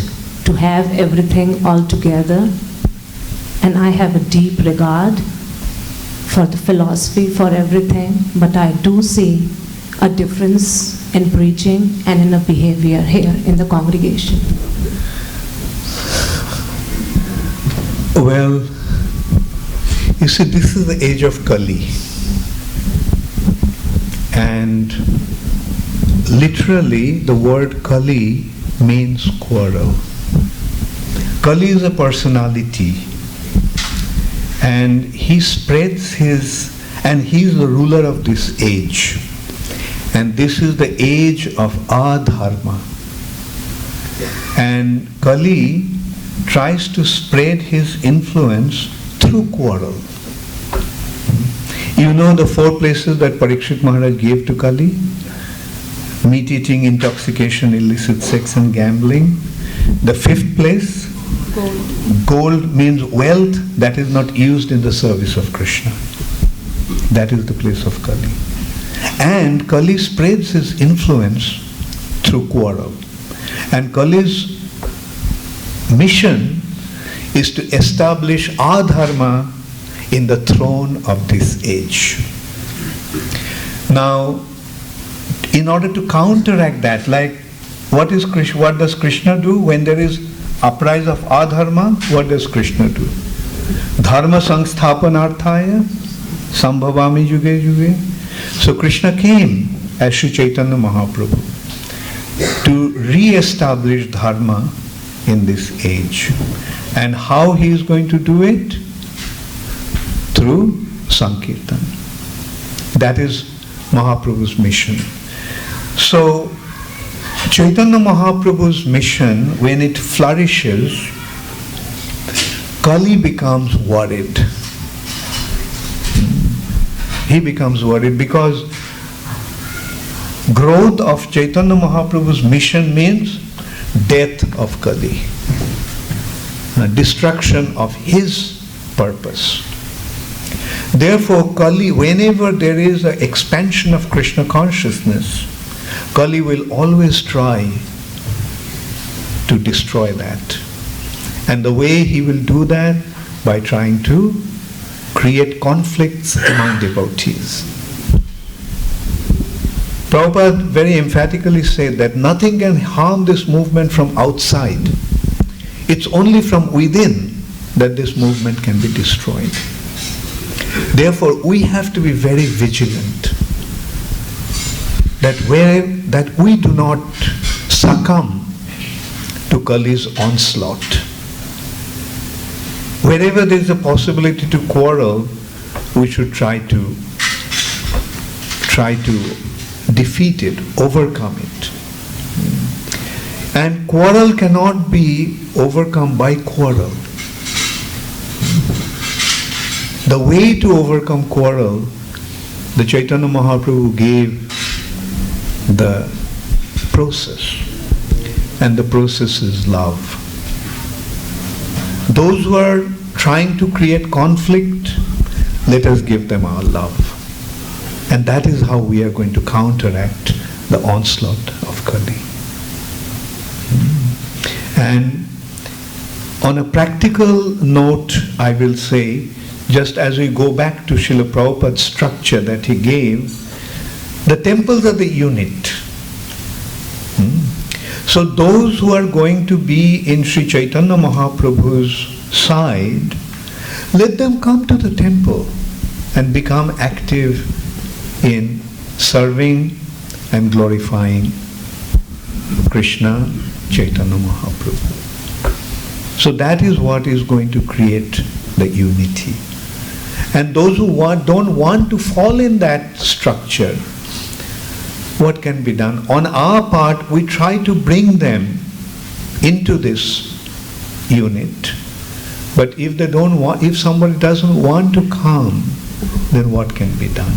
Speaker 7: to have everything all together, and I have a deep regard for the philosophy, for everything, but I do see a difference in preaching and in a behavior here in the congregation.
Speaker 1: Well, you see, this is the age of Kali, and literally the word Kali means quarrel. Kali is a personality, and he spreads and he's the ruler of this age. And this is the age of adharma. And Kali tries to spread his influence through quarrel. You know the 4 places that Parikshit Maharaj gave to Kali? Meat eating, intoxication, illicit sex and gambling. The 5th place, gold means wealth that is not used in the service of Krishna. That is the place of Kali. And Kali spreads his influence through quarrel. And Kali's mission is to establish adharma in the throne of this age. Now, in order to counteract that, like what does Krishna do when there is uprise of adharma? What does Krishna do? Dharma samsthapanarthaya sambhavami yuge yuge. So Krishna came as Sri Chaitanya Mahaprabhu to re-establish dharma in this age. And how he is going to do it? Through Sankirtan. That is Mahaprabhu's mission. So Chaitanya Mahaprabhu's mission, when it flourishes, Kali becomes worried. He becomes worried because growth of Chaitanya Mahaprabhu's mission means death of Kali, destruction of his purpose. Therefore, Kali, whenever there is an expansion of Krishna consciousness, Kali will always try to destroy that. And the way he will do that, by trying to create conflicts among devotees. Prabhupada very emphatically said that nothing can harm this movement from outside. It's only from within that this movement can be destroyed. Therefore, we have to be very vigilant that we do not succumb to Kali's onslaught. Wherever there is a possibility to quarrel, we should try to defeat it, overcome it. And quarrel cannot be overcome by quarrel. The way to overcome quarrel, the Chaitanya Mahaprabhu gave the process, and the process is love. Those who are trying to create conflict, let us give them our love. And that is how we are going to counteract the onslaught of Kali. And on a practical note, I will say, just as we go back to Srila Prabhupada's structure that he gave, the temples are the unit. So those who are going to be in Sri Chaitanya Mahaprabhu's side, let them come to the temple and become active in serving and glorifying Krishna Chaitanya Mahaprabhu. So that is what is going to create the unity. And those who don't want to fall in that structure, what can be done? On our part, we try to bring them into this unit. But if they don't want, if somebody doesn't want to come, then what can be done?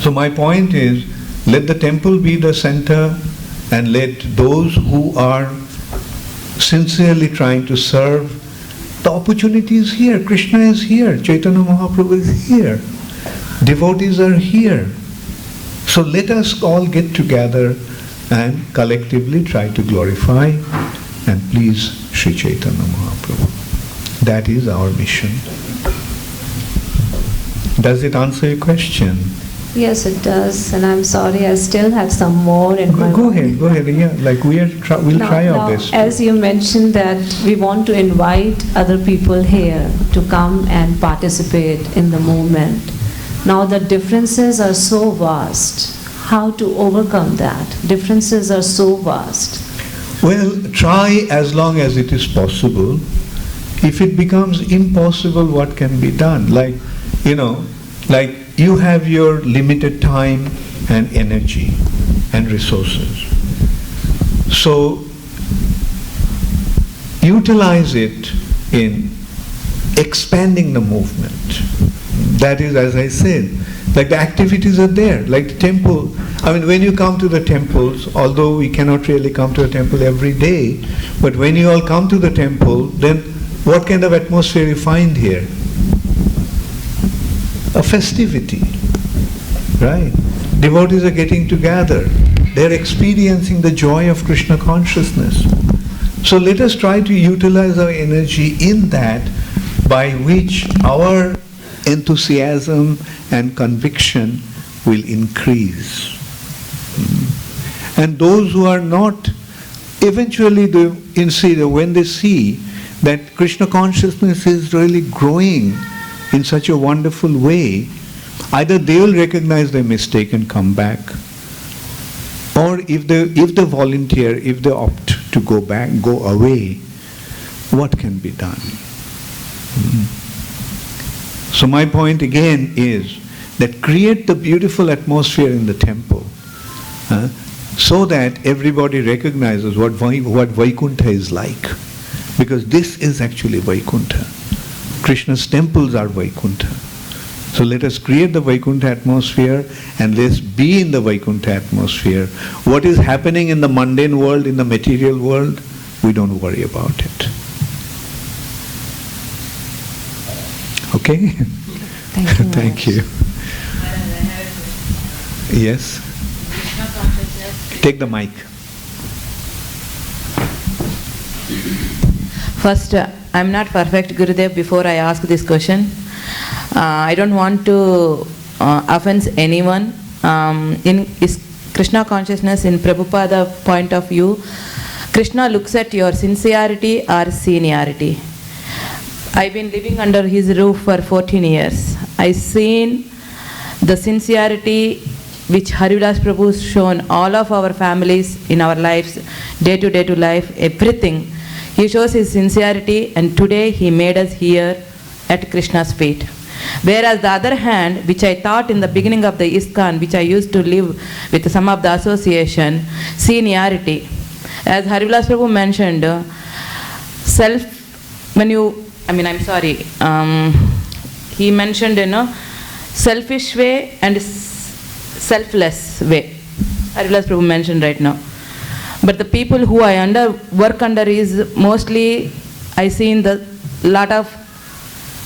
Speaker 1: So my point is, let the temple be the center, and let those who are sincerely trying to serve, the opportunity is here. Krishna is here. Chaitanya Mahaprabhu is here. Devotees are here. So let us all get together and collectively try to glorify and please Sri Chaitanya Mahaprabhu. That is our mission. Does it answer your question?
Speaker 7: Yes, it does, and I'm sorry, I still have some more in my
Speaker 1: Go ahead, yeah. Like we'll try our best.
Speaker 7: As you mentioned that we want to invite other people here to come and participate in the movement. Now the differences are so vast. How to overcome that? Differences are so vast.
Speaker 1: Well, try as long as it is possible. If it becomes impossible, what can be done? Like you have your limited time and energy and resources. So utilize it in expanding the movement. That is, as I said, like the activities are there, like the temple. I mean, when you come to the temples, although we cannot really come to a temple every day, but when you all come to the temple, then what kind of atmosphere you find here? A festivity, right? Devotees are getting together. They're experiencing the joy of Krishna consciousness. So let us try to utilize our energy in that, by which our enthusiasm and conviction will increase. And those who are not, eventually when they see that Krishna consciousness is really growing in such a wonderful way, either they will recognize their mistake and come back, or if they volunteer, if they opt to go back, go away, what can be done? So my point again is that create the beautiful atmosphere in the temple, so that everybody recognizes what Vaikuntha is like. Because this is actually Vaikuntha. Krishna's temples are Vaikuntha. So let us create the Vaikuntha atmosphere, and let's be in the Vaikuntha atmosphere. What is happening in the mundane world, in the material world, we don't worry about it. Okay?
Speaker 7: Thank you.
Speaker 1: Thank you. Yes? Take the mic.
Speaker 8: First, I'm not perfect, Gurudev, before I ask this question. I don't want to offend anyone. In Krishna consciousness, in Prabhupada point of view, Krishna looks at your sincerity or seniority. I've been living under his roof for 14 years. I've seen the sincerity which Haridas Prabhu has shown all of our families in our lives, day to life, everything. He shows his sincerity, and today he made us here at Krishna's feet. Whereas the other hand, which I thought in the beginning of the ISKCON, which I used to live with some of the association, seniority. As Harivilas Prabhu mentioned, he mentioned, selfish way and selfless way. Harivilas Prabhu mentioned right now. But the people who I work under is mostly, I see in the lot of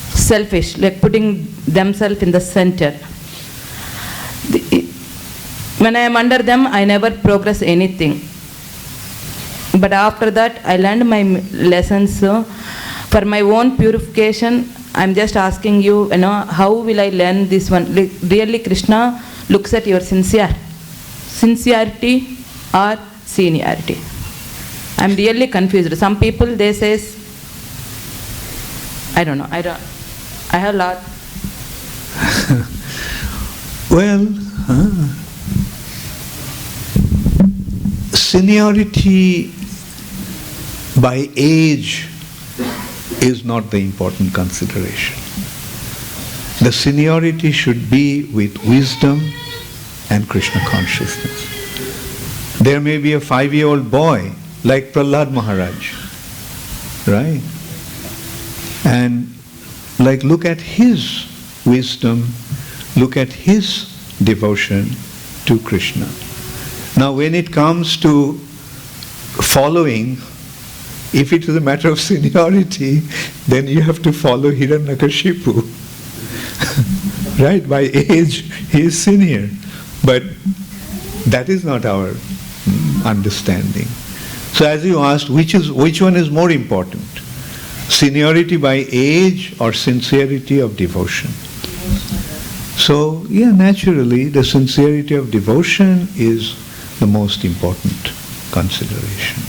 Speaker 8: selfish, like putting themselves in the center. When I am under them, I never progress anything. But after that, I learned my lessons. For my own purification, I'm just asking you, how will I learn this one? Really, Krishna looks at your sincerity or seniority. I'm really confused. Some people, they say, I don't know. I have a lot.
Speaker 1: Well, seniority by age is not the important consideration. The seniority should be with wisdom and Krishna consciousness. There may be a 5-year-old boy like Prahlad Maharaj, right? And look at his wisdom, look at his devotion to Krishna. Now when it comes to following, if it is a matter of seniority, then you have to follow Hiranyakashipu. Right? By age, he is senior. But that is not our understanding. So as you asked, which one is more important? Seniority by age or sincerity of devotion? So, naturally, the sincerity of devotion is the most important consideration.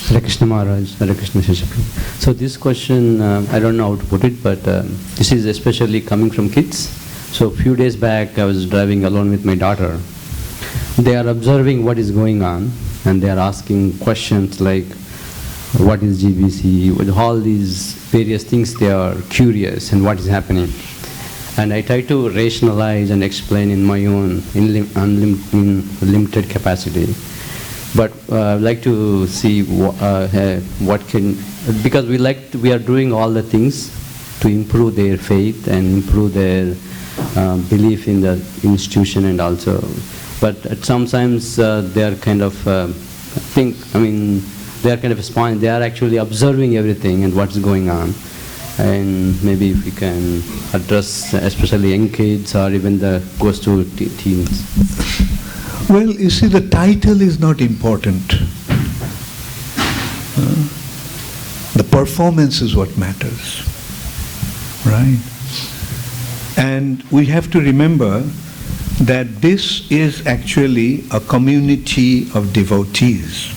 Speaker 3: Hare Krishna Maharaj, Hare Krishna Sesa. So this question, I don't know how to put it, but this is especially coming from kids. So a few days back, I was driving alone with my daughter. They are observing what is going on, and they are asking questions like, what is GBC? With all these various things, they are curious and what is happening. And I try to rationalize and explain in my own limited capacity. But I'd like to see what can, because we are doing all the things to improve their faith and improve their belief in the institution, and also, but at sometimes they are kind of they are kind of a sponge. They are actually observing everything and what's going on. And maybe if we can address especially young kids or even the goes to teens.
Speaker 1: Well, you see, the title is not important. The performance is what matters, right? And we have to remember that this is actually a community of devotees.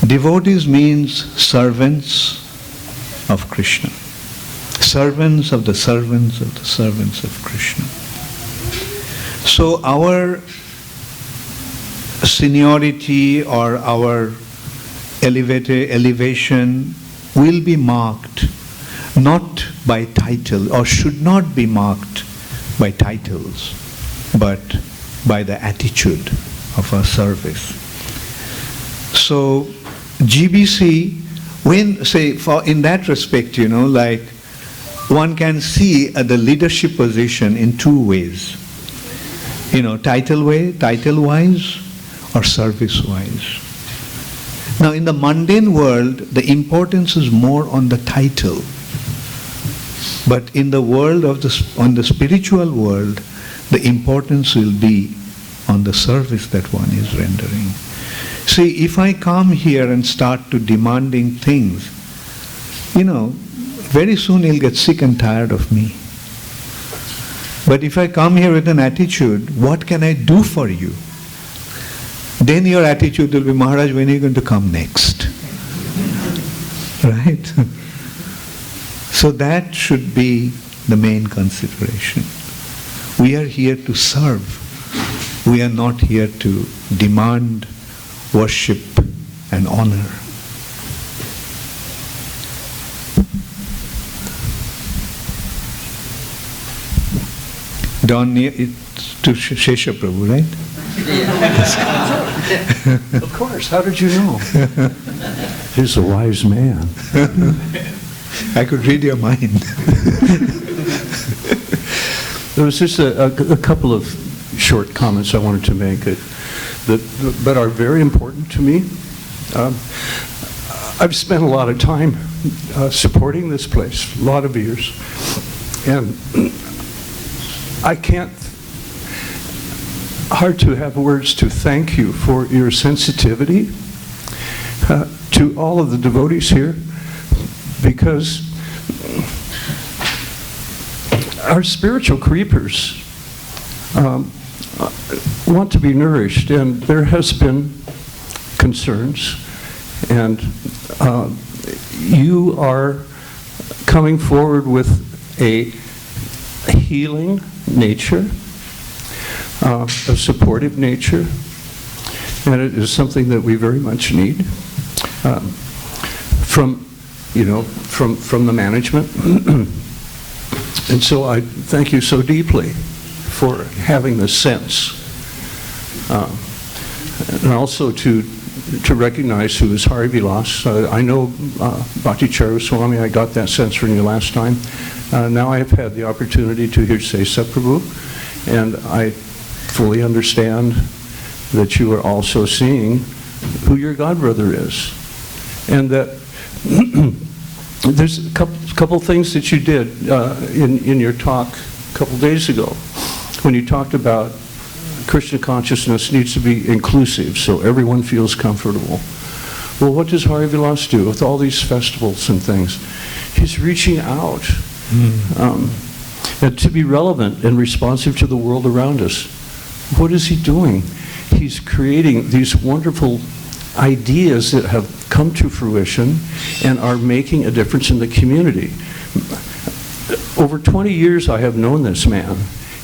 Speaker 1: Devotees means servants of Krishna. Servants of the servants of the servants of Krishna. So our seniority or our elevation will be marked not by title, or should not be marked by titles, but by the attitude of our service. So GBC, when, say, in that respect, like one can see the leadership position in two ways. Title-wise or service-wise. Now in the mundane world, the importance is more on the title. But in the world of on the spiritual world, the importance will be on the service that one is rendering. See, if I come here and start to demanding things, very soon you'll get sick and tired of me. But if I come here with an attitude, what can I do for you? Then your attitude will be, Maharaj, when are you going to come next? Right? So that should be the main consideration. We are here to serve. We are not here to demand worship and honor. Down near it's to Sesa Prabhu, right?
Speaker 9: Of course. How did you know? He's a wise man.
Speaker 1: I could read your mind.
Speaker 9: There was just a couple of short comments I wanted to make that are very important to me. I've spent a lot of time supporting this place, a lot of years, and I can't, hard to have words to thank you for your sensitivity to all of the devotees here, because our spiritual creepers want to be nourished, and there has been concerns, and you are coming forward with a healing nature, a supportive nature, and it is something that we very much need from the management. And so I thank you so deeply for having this sense, and also to recognize who is Hari Vilas. I know Bhakti Charu Swami, I got that sense from you last time. Now I have had the opportunity to hear Sesa Prabhu, and I fully understand that you are also seeing who your godbrother is. And that there's a couple things that you did in your talk a couple days ago, when you talked about Krishna consciousness needs to be inclusive so everyone feels comfortable. Well, what does Hari Vilas do with all these festivals and things? He's reaching out and to be relevant and responsive to the world around us. What is he doing? He's creating these wonderful ideas that have come to fruition and are making a difference in the community. Over 20 years I have known this man,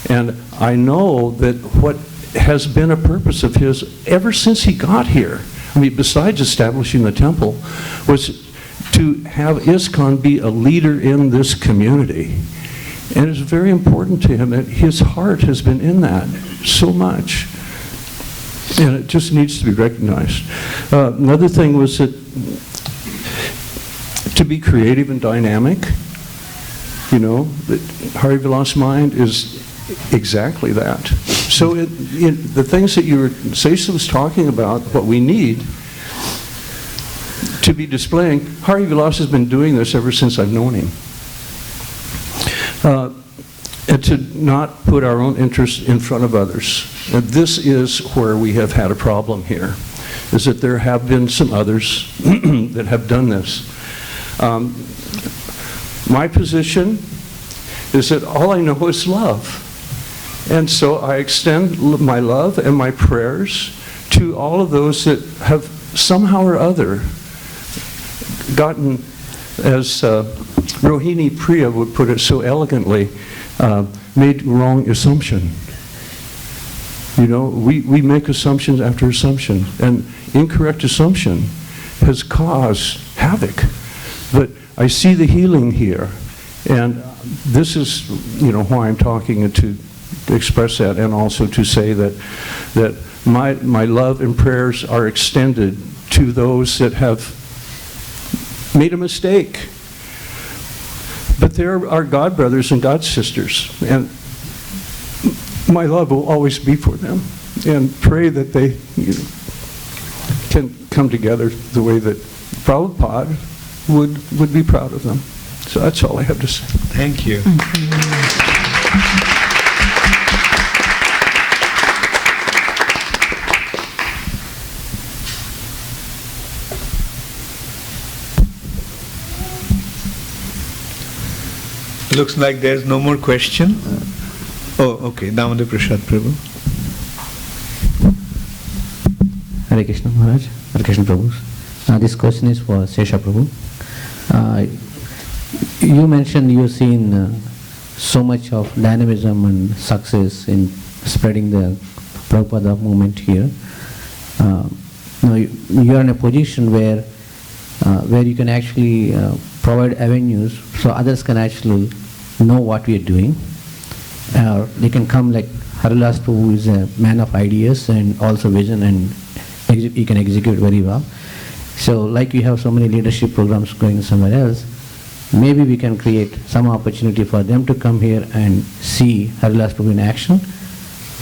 Speaker 9: and I know that what has been a purpose of his ever since he got here, I mean, besides establishing the temple, was to have ISKCON be a leader in this community. And it's very important to him that his heart has been in that so much. And it just needs to be recognized. Another thing was that to be creative and dynamic, you know, the Hari Vilas mind is exactly that. So the things that Sesa was talking about, what we need to be displaying, Hari Vilas has been doing this ever since I've known him. And to not put our own interests in front of others. And this is where we have had a problem here, is that there have been some others that have done this. My position is that all I know is love. And so I extend my love and my prayers to all of those that have somehow or other gotten, as Rohini Priya would put it so elegantly, made wrong assumption. You know, we make assumptions after assumption, and incorrect assumption has caused havoc. But I see the healing here, and this is, you know, why I'm talking to express that, and also to say that my love and prayers are extended to those that have made a mistake. But they're our God brothers and God sisters, and my love will always be for them, and pray that they can come together the way that Prabhupada would be proud of them. So that's all I have to say.
Speaker 1: Thank you. Looks like there's no more question. Oh, okay. Damodar Prasad Prabhu.
Speaker 10: Hare Krishna Maharaj, Hare Krishna Prabhu. This question is for Sesa Prabhu. You mentioned you've seen so much of dynamism and success in spreading the Prabhupada movement here. Now you are in a position where you can actually provide avenues so others can actually know what we are doing. They can come like Harilas Prabhu, who is a man of ideas and also vision, and he can execute very well. So like we have so many leadership programs going somewhere else, maybe we can create some opportunity for them to come here and see Harilas Prabhu in action,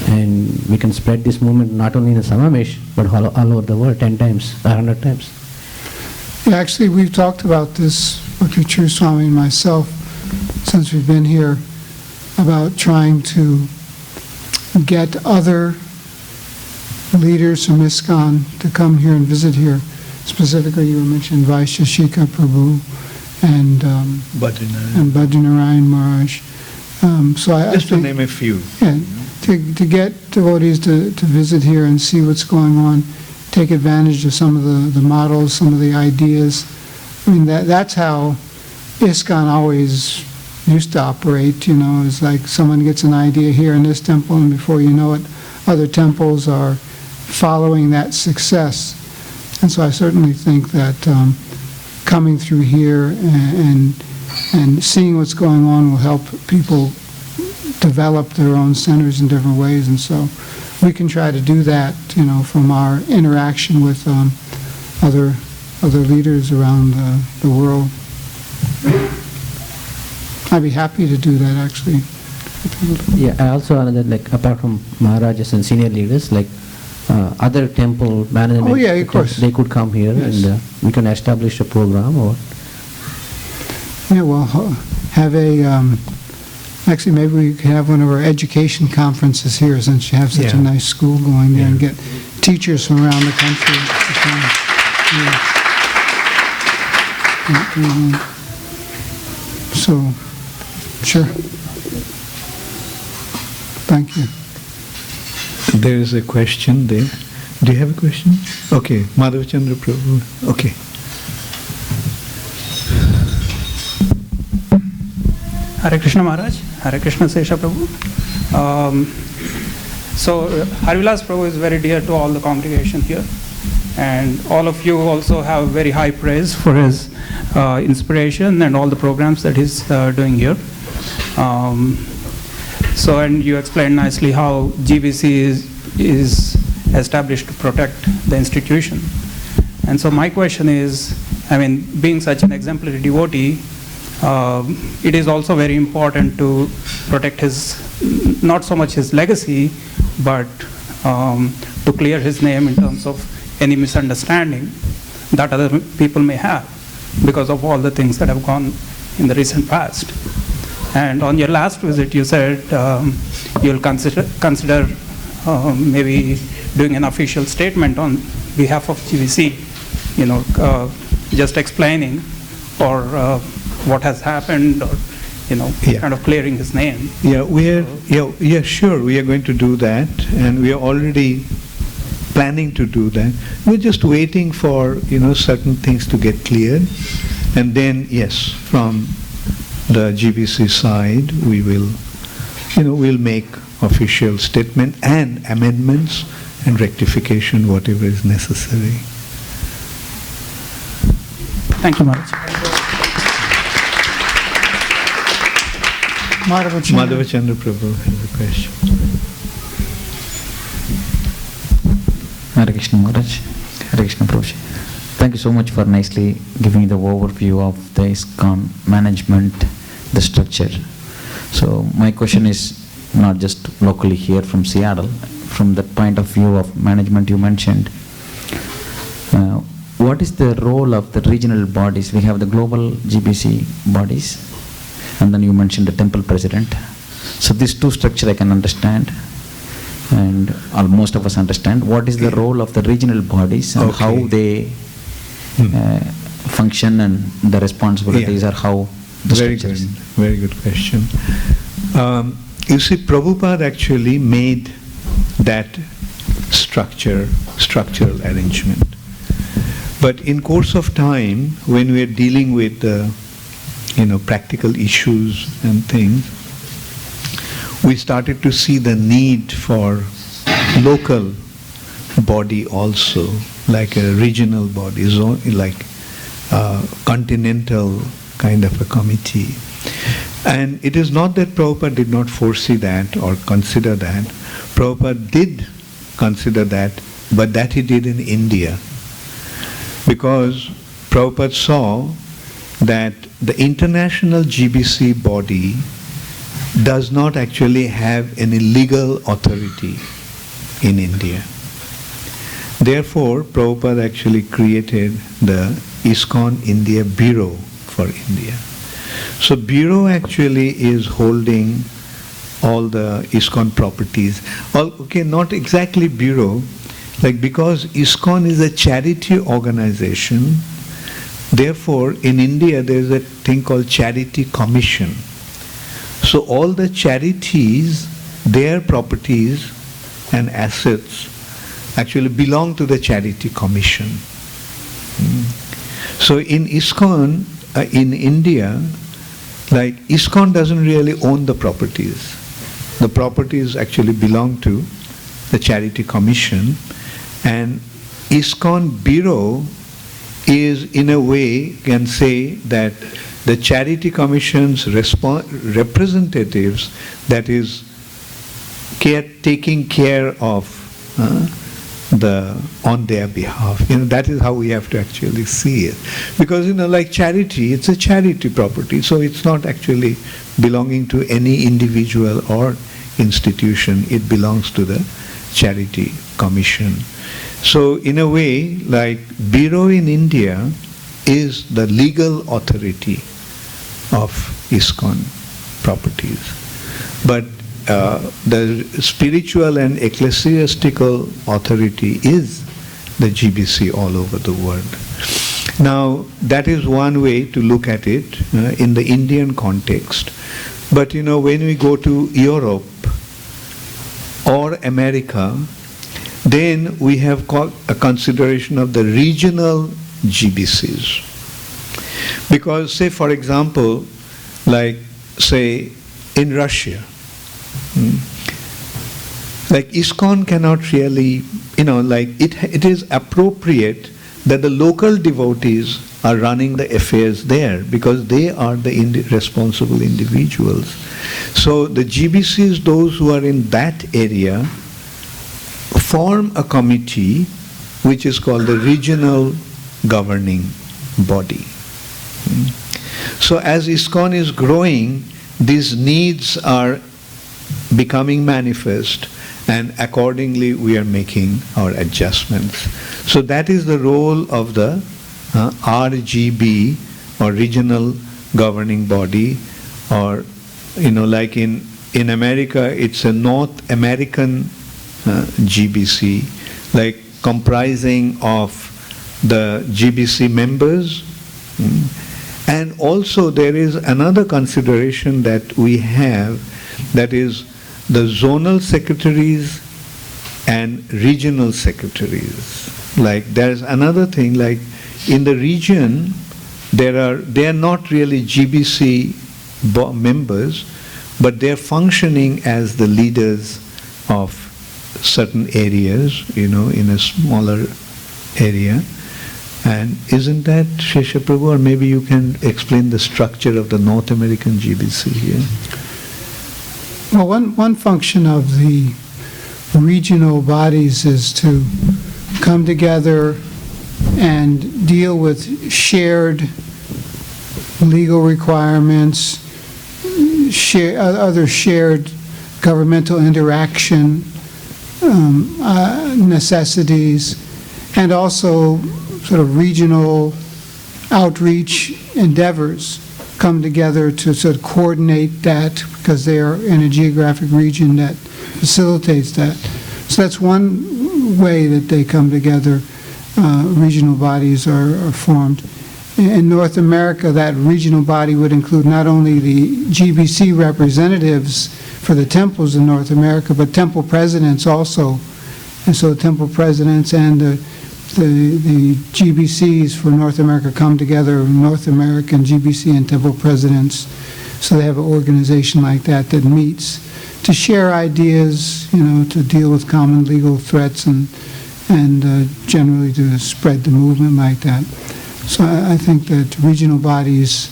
Speaker 10: and we can spread this movement not only in Samamesh but all over the world 10 times, 100 times.
Speaker 2: Yeah, actually, we've talked about this, Bhakti Charu Swami and myself, since we've been here, about trying to get other leaders from ISKCON to come here and visit here. Specifically, you mentioned Vaisheshika Prabhu and Bhadrinarayan Maharaj.
Speaker 1: Just to name a few.
Speaker 2: Yeah, to get devotees to visit here and see what's going on, take advantage of some of the models, some of the ideas. I mean, that's how ISKCON always used to operate, you know. It's like someone gets an idea here in this temple, and before you know it, other temples are following that success. And so I certainly think that coming through here and seeing what's going on will help people develop their own centers in different ways. And so we can try to do that, you know, from our interaction with other leaders around the world. I'd be happy to do that, actually.
Speaker 10: Yeah, I also another, like, apart from Maharajas and senior leaders, like other temple management,
Speaker 2: oh, yeah, of course,
Speaker 10: they could come here, yes, and we can establish a program. Or
Speaker 2: yeah, well, have a actually, maybe we could have one of our education conferences here, since you have such a nice school going there, and get teachers from around the country to come. So, sure. Thank you.
Speaker 1: There is a question there. Do you have a question? Okay, Madhavachandra Prabhu. Okay.
Speaker 11: Hare Krishna Maharaj, Hare Krishna Sesa Prabhu. So Harivilas Prabhu is very dear to all the congregation here, and all of you also have very high praise for his inspiration and all the programs that he's doing here. So, and you explained nicely how GBC is established to protect the institution. And so my question is, I mean, being such an exemplary devotee, it is also very important to protect his, not so much his legacy, but to clear his name in terms of any misunderstanding that other people may have because of all the things that have gone in the recent past. And on your last visit, you said you'll consider maybe doing an official statement on behalf of GVC, you know, just explaining or what has happened, or, you know, kind of clearing his name.
Speaker 1: Yeah, sure, we are going to do that, and we are already planning to do that. We're just waiting for, you know, certain things to get cleared, and then, yes, from the GBC side, we will, you know, we'll make official statement and amendments and rectification, whatever is necessary.
Speaker 11: Thank you, Maharaj.
Speaker 1: Madhavachandra Prabhu has a question.
Speaker 10: Hare Krishna Maharaj, Hare Krishna Prabhu. Thank you so much for nicely giving the overview of the ISKCON management, the structure. So my question is not just locally here from Seattle, from the point of view of management you mentioned, what is the role of the regional bodies? We have the global GBC bodies, and then you mentioned the temple president. So these two structures I can understand, and most of us understand. What is the role of the regional bodies and how they function, and the responsibilities are how the structures?
Speaker 1: Very good question. You see, Prabhupada actually made that structural arrangement. But in course of time, when we are dealing with you know, practical issues and things, we started to see the need for local body also, like a regional body, like a continental kind of a committee. And it is not that Prabhupada did not foresee that or consider that. Prabhupada did consider that, but that he did in India. Because Prabhupada saw that the international GBC body does not actually have any legal authority in India. Therefore, Prabhupada actually created the ISKCON India Bureau for India. So Bureau actually is holding all the ISKCON properties. Okay, not exactly Bureau, like because ISKCON is a charity organization, therefore in India there is a thing called Charity Commission. So all the charities, their properties and assets actually belong to the Charity Commission. So in ISKCON, in India, like ISKCON doesn't really own the properties. The properties actually belong to the Charity Commission, and ISKCON Bureau is in a way, can say that the Charity Commission's representatives, that is taking care of on their behalf. That is how we have to actually see it. Because like charity, it's a charity property, so it's not actually belonging to any individual or institution. It belongs to the Charity Commission. So in a way, like Bureau in India is the legal authority of ISKCON properties. But the spiritual and ecclesiastical authority is the GBC all over the world. Now, that is one way to look at it in the Indian context. But when we go to Europe or America, then we have got a consideration of the regional GBCs. Because, say, for example, like, say, in Russia, like ISKCON cannot really, like it is appropriate that the local devotees are running the affairs there because they are the responsible individuals. So the GBCs, those who are in that area, form a committee which is called the Regional Governing Body. So as ISKCON is growing, these needs are becoming manifest, and accordingly we are making our adjustments. So that is the role of the RGB, or Regional Governing Body, or like in America it's a North American GBC, like comprising of the GBC members. And also there is another consideration that we have, that is the zonal secretaries and regional secretaries. Like there's another thing, like in the region they are not really GBC members, but they're functioning as the leaders of certain areas, in a smaller area. And isn't that, Sesa Prabhu, or maybe you can explain the structure of the North American GBC here?
Speaker 2: Well, one function of the regional bodies is to come together and deal with shared legal requirements, other shared governmental interaction necessities, and also sort of regional outreach endeavors come together to sort of coordinate that, because they are in a geographic region that facilitates that. So that's one way that they come together. Regional bodies are formed. In North America, that regional body would include not only the GBC representatives for the temples in North America, but temple presidents also. And so temple presidents and the GBCs for North America come together, North American GBC and temple presidents. So they have an organization like that that meets to share ideas, to deal with common legal threats and generally to spread the movement like that. So I think that regional bodies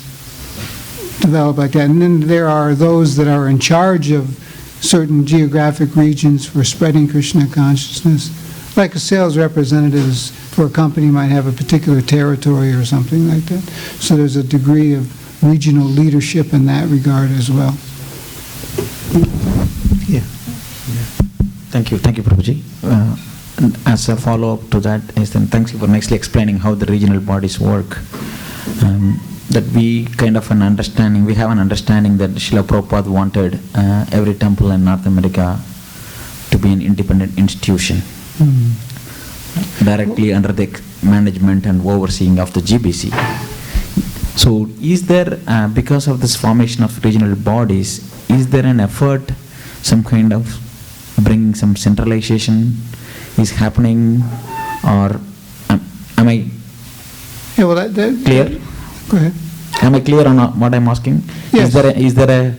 Speaker 2: develop like that. And then there are those that are in charge of certain geographic regions for spreading Krishna consciousness. Like a sales representative for a company might have a particular territory or something like that. So there's a degree of regional leadership in that regard as well.
Speaker 12: Yeah. Thank you, Prabhuji. As a follow-up to that, thanks you for nicely explaining how the regional bodies work. That we kind of we have an understanding that Srila Prabhupada wanted every temple in North America to be an independent institution, directly under the management and overseeing of the GBC. So is there, because of this formation of regional bodies, is there an effort, some kind of bringing some centralization is happening, or am I clear?
Speaker 2: Go ahead.
Speaker 12: Am I clear on what I'm asking?
Speaker 2: Yes.
Speaker 12: Is there a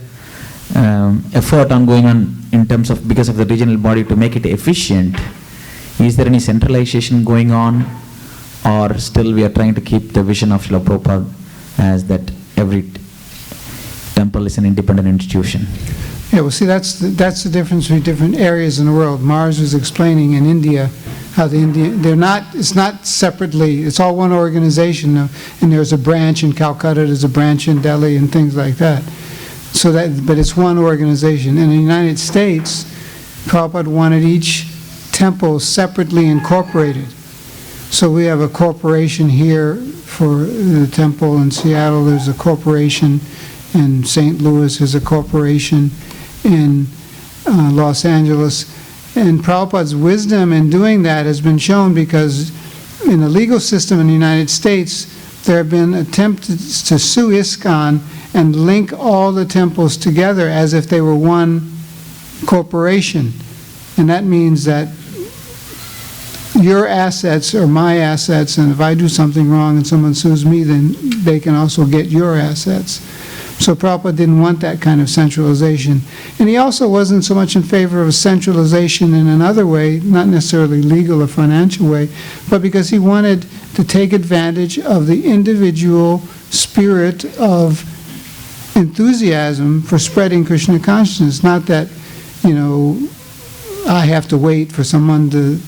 Speaker 12: effort going on in terms of, because of the regional body, to make it efficient? Is there any centralization going on, or still we are trying to keep the vision of Srila Prabhupada as that every temple is an independent institution?
Speaker 2: Yeah, well, see, that's the difference between different areas in the world. Maharaj was explaining in India how it's not separately, it's all one organization, and there's a branch in Calcutta, there's a branch in Delhi, and things like that. So but it's one organization. In the United States, Prabhupada wanted each temple separately incorporated. So we have a corporation here for the temple in Seattle, there's a corporation in St. Louis, there's a corporation in Los Angeles. And Prabhupada's wisdom in doing that has been shown because in the legal system in the United States, there have been attempts to sue ISKCON and link all the temples together as if they were one corporation. And that means that your assets are my assets, and if I do something wrong and someone sues me, then they can also get your assets. So Prabhupada didn't want that kind of centralization. And he also wasn't so much in favor of centralization in another way, not necessarily legal or financial way, but because he wanted to take advantage of the individual spirit of enthusiasm for spreading Krishna consciousness. Not that, I have to wait for someone to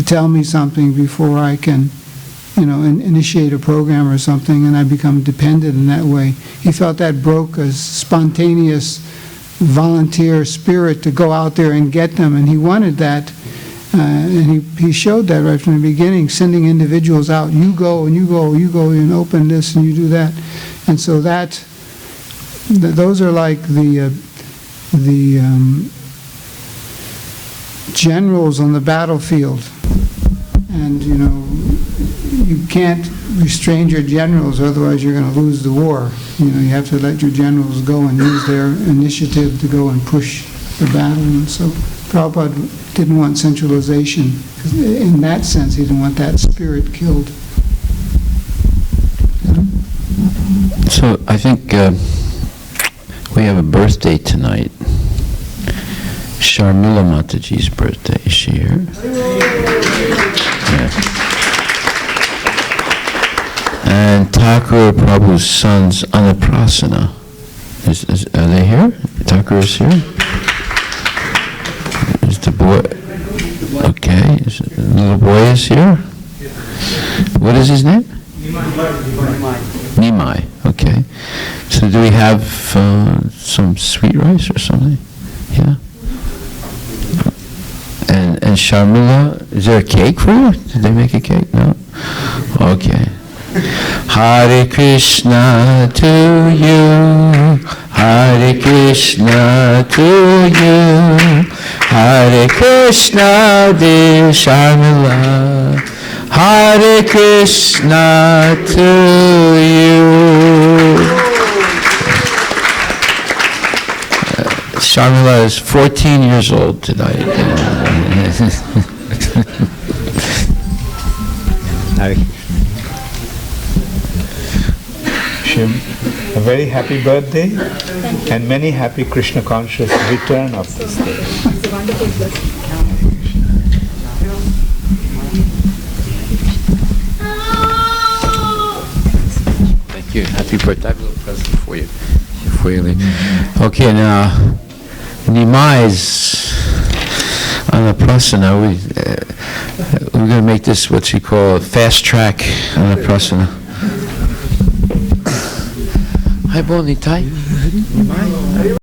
Speaker 2: tell me something before I can initiate a program or something, and I become dependent in that way. He felt that broke a spontaneous volunteer spirit to go out there and get them, and he wanted that. And he showed that right from the beginning, sending individuals out. You go and you go, you go and open this and you do that. And so those are like the generals on the battlefield. And you can't restrain your generals, otherwise you're going to lose the war. You have to let your generals go and use their initiative to go and push the battle. And so Prabhupada didn't want centralization. In that sense, he didn't want that spirit killed.
Speaker 3: So I think we have a birthday tonight. Sharmila Mataji's birthday. Is she here? Yeah. And Thakur Prabhu's sons, Anaprasana. Are they here? Thakur is here? Is the boy? Okay. The little boy is here? What is his name? Nimai. Okay. So do we have some sweet rice or something? Yeah. And Sharmila, is there a cake for you? Did they make a cake? No? Okay. Hare Krishna to you, Hare Krishna to you, Hare Krishna dear Sharmila, Hare Krishna to you. Sharmila is 14 years old tonight.
Speaker 1: a very happy birthday and many happy Krishna conscious return of this day.
Speaker 13: It's a wonderful blessing.
Speaker 3: Thank you. Happy birthday. I have a little present for you. Before you leave. Okay, now, Nimai's on the prasana. We're going to make this what you call a fast track on the prasana. Hi, Bonnie Tai.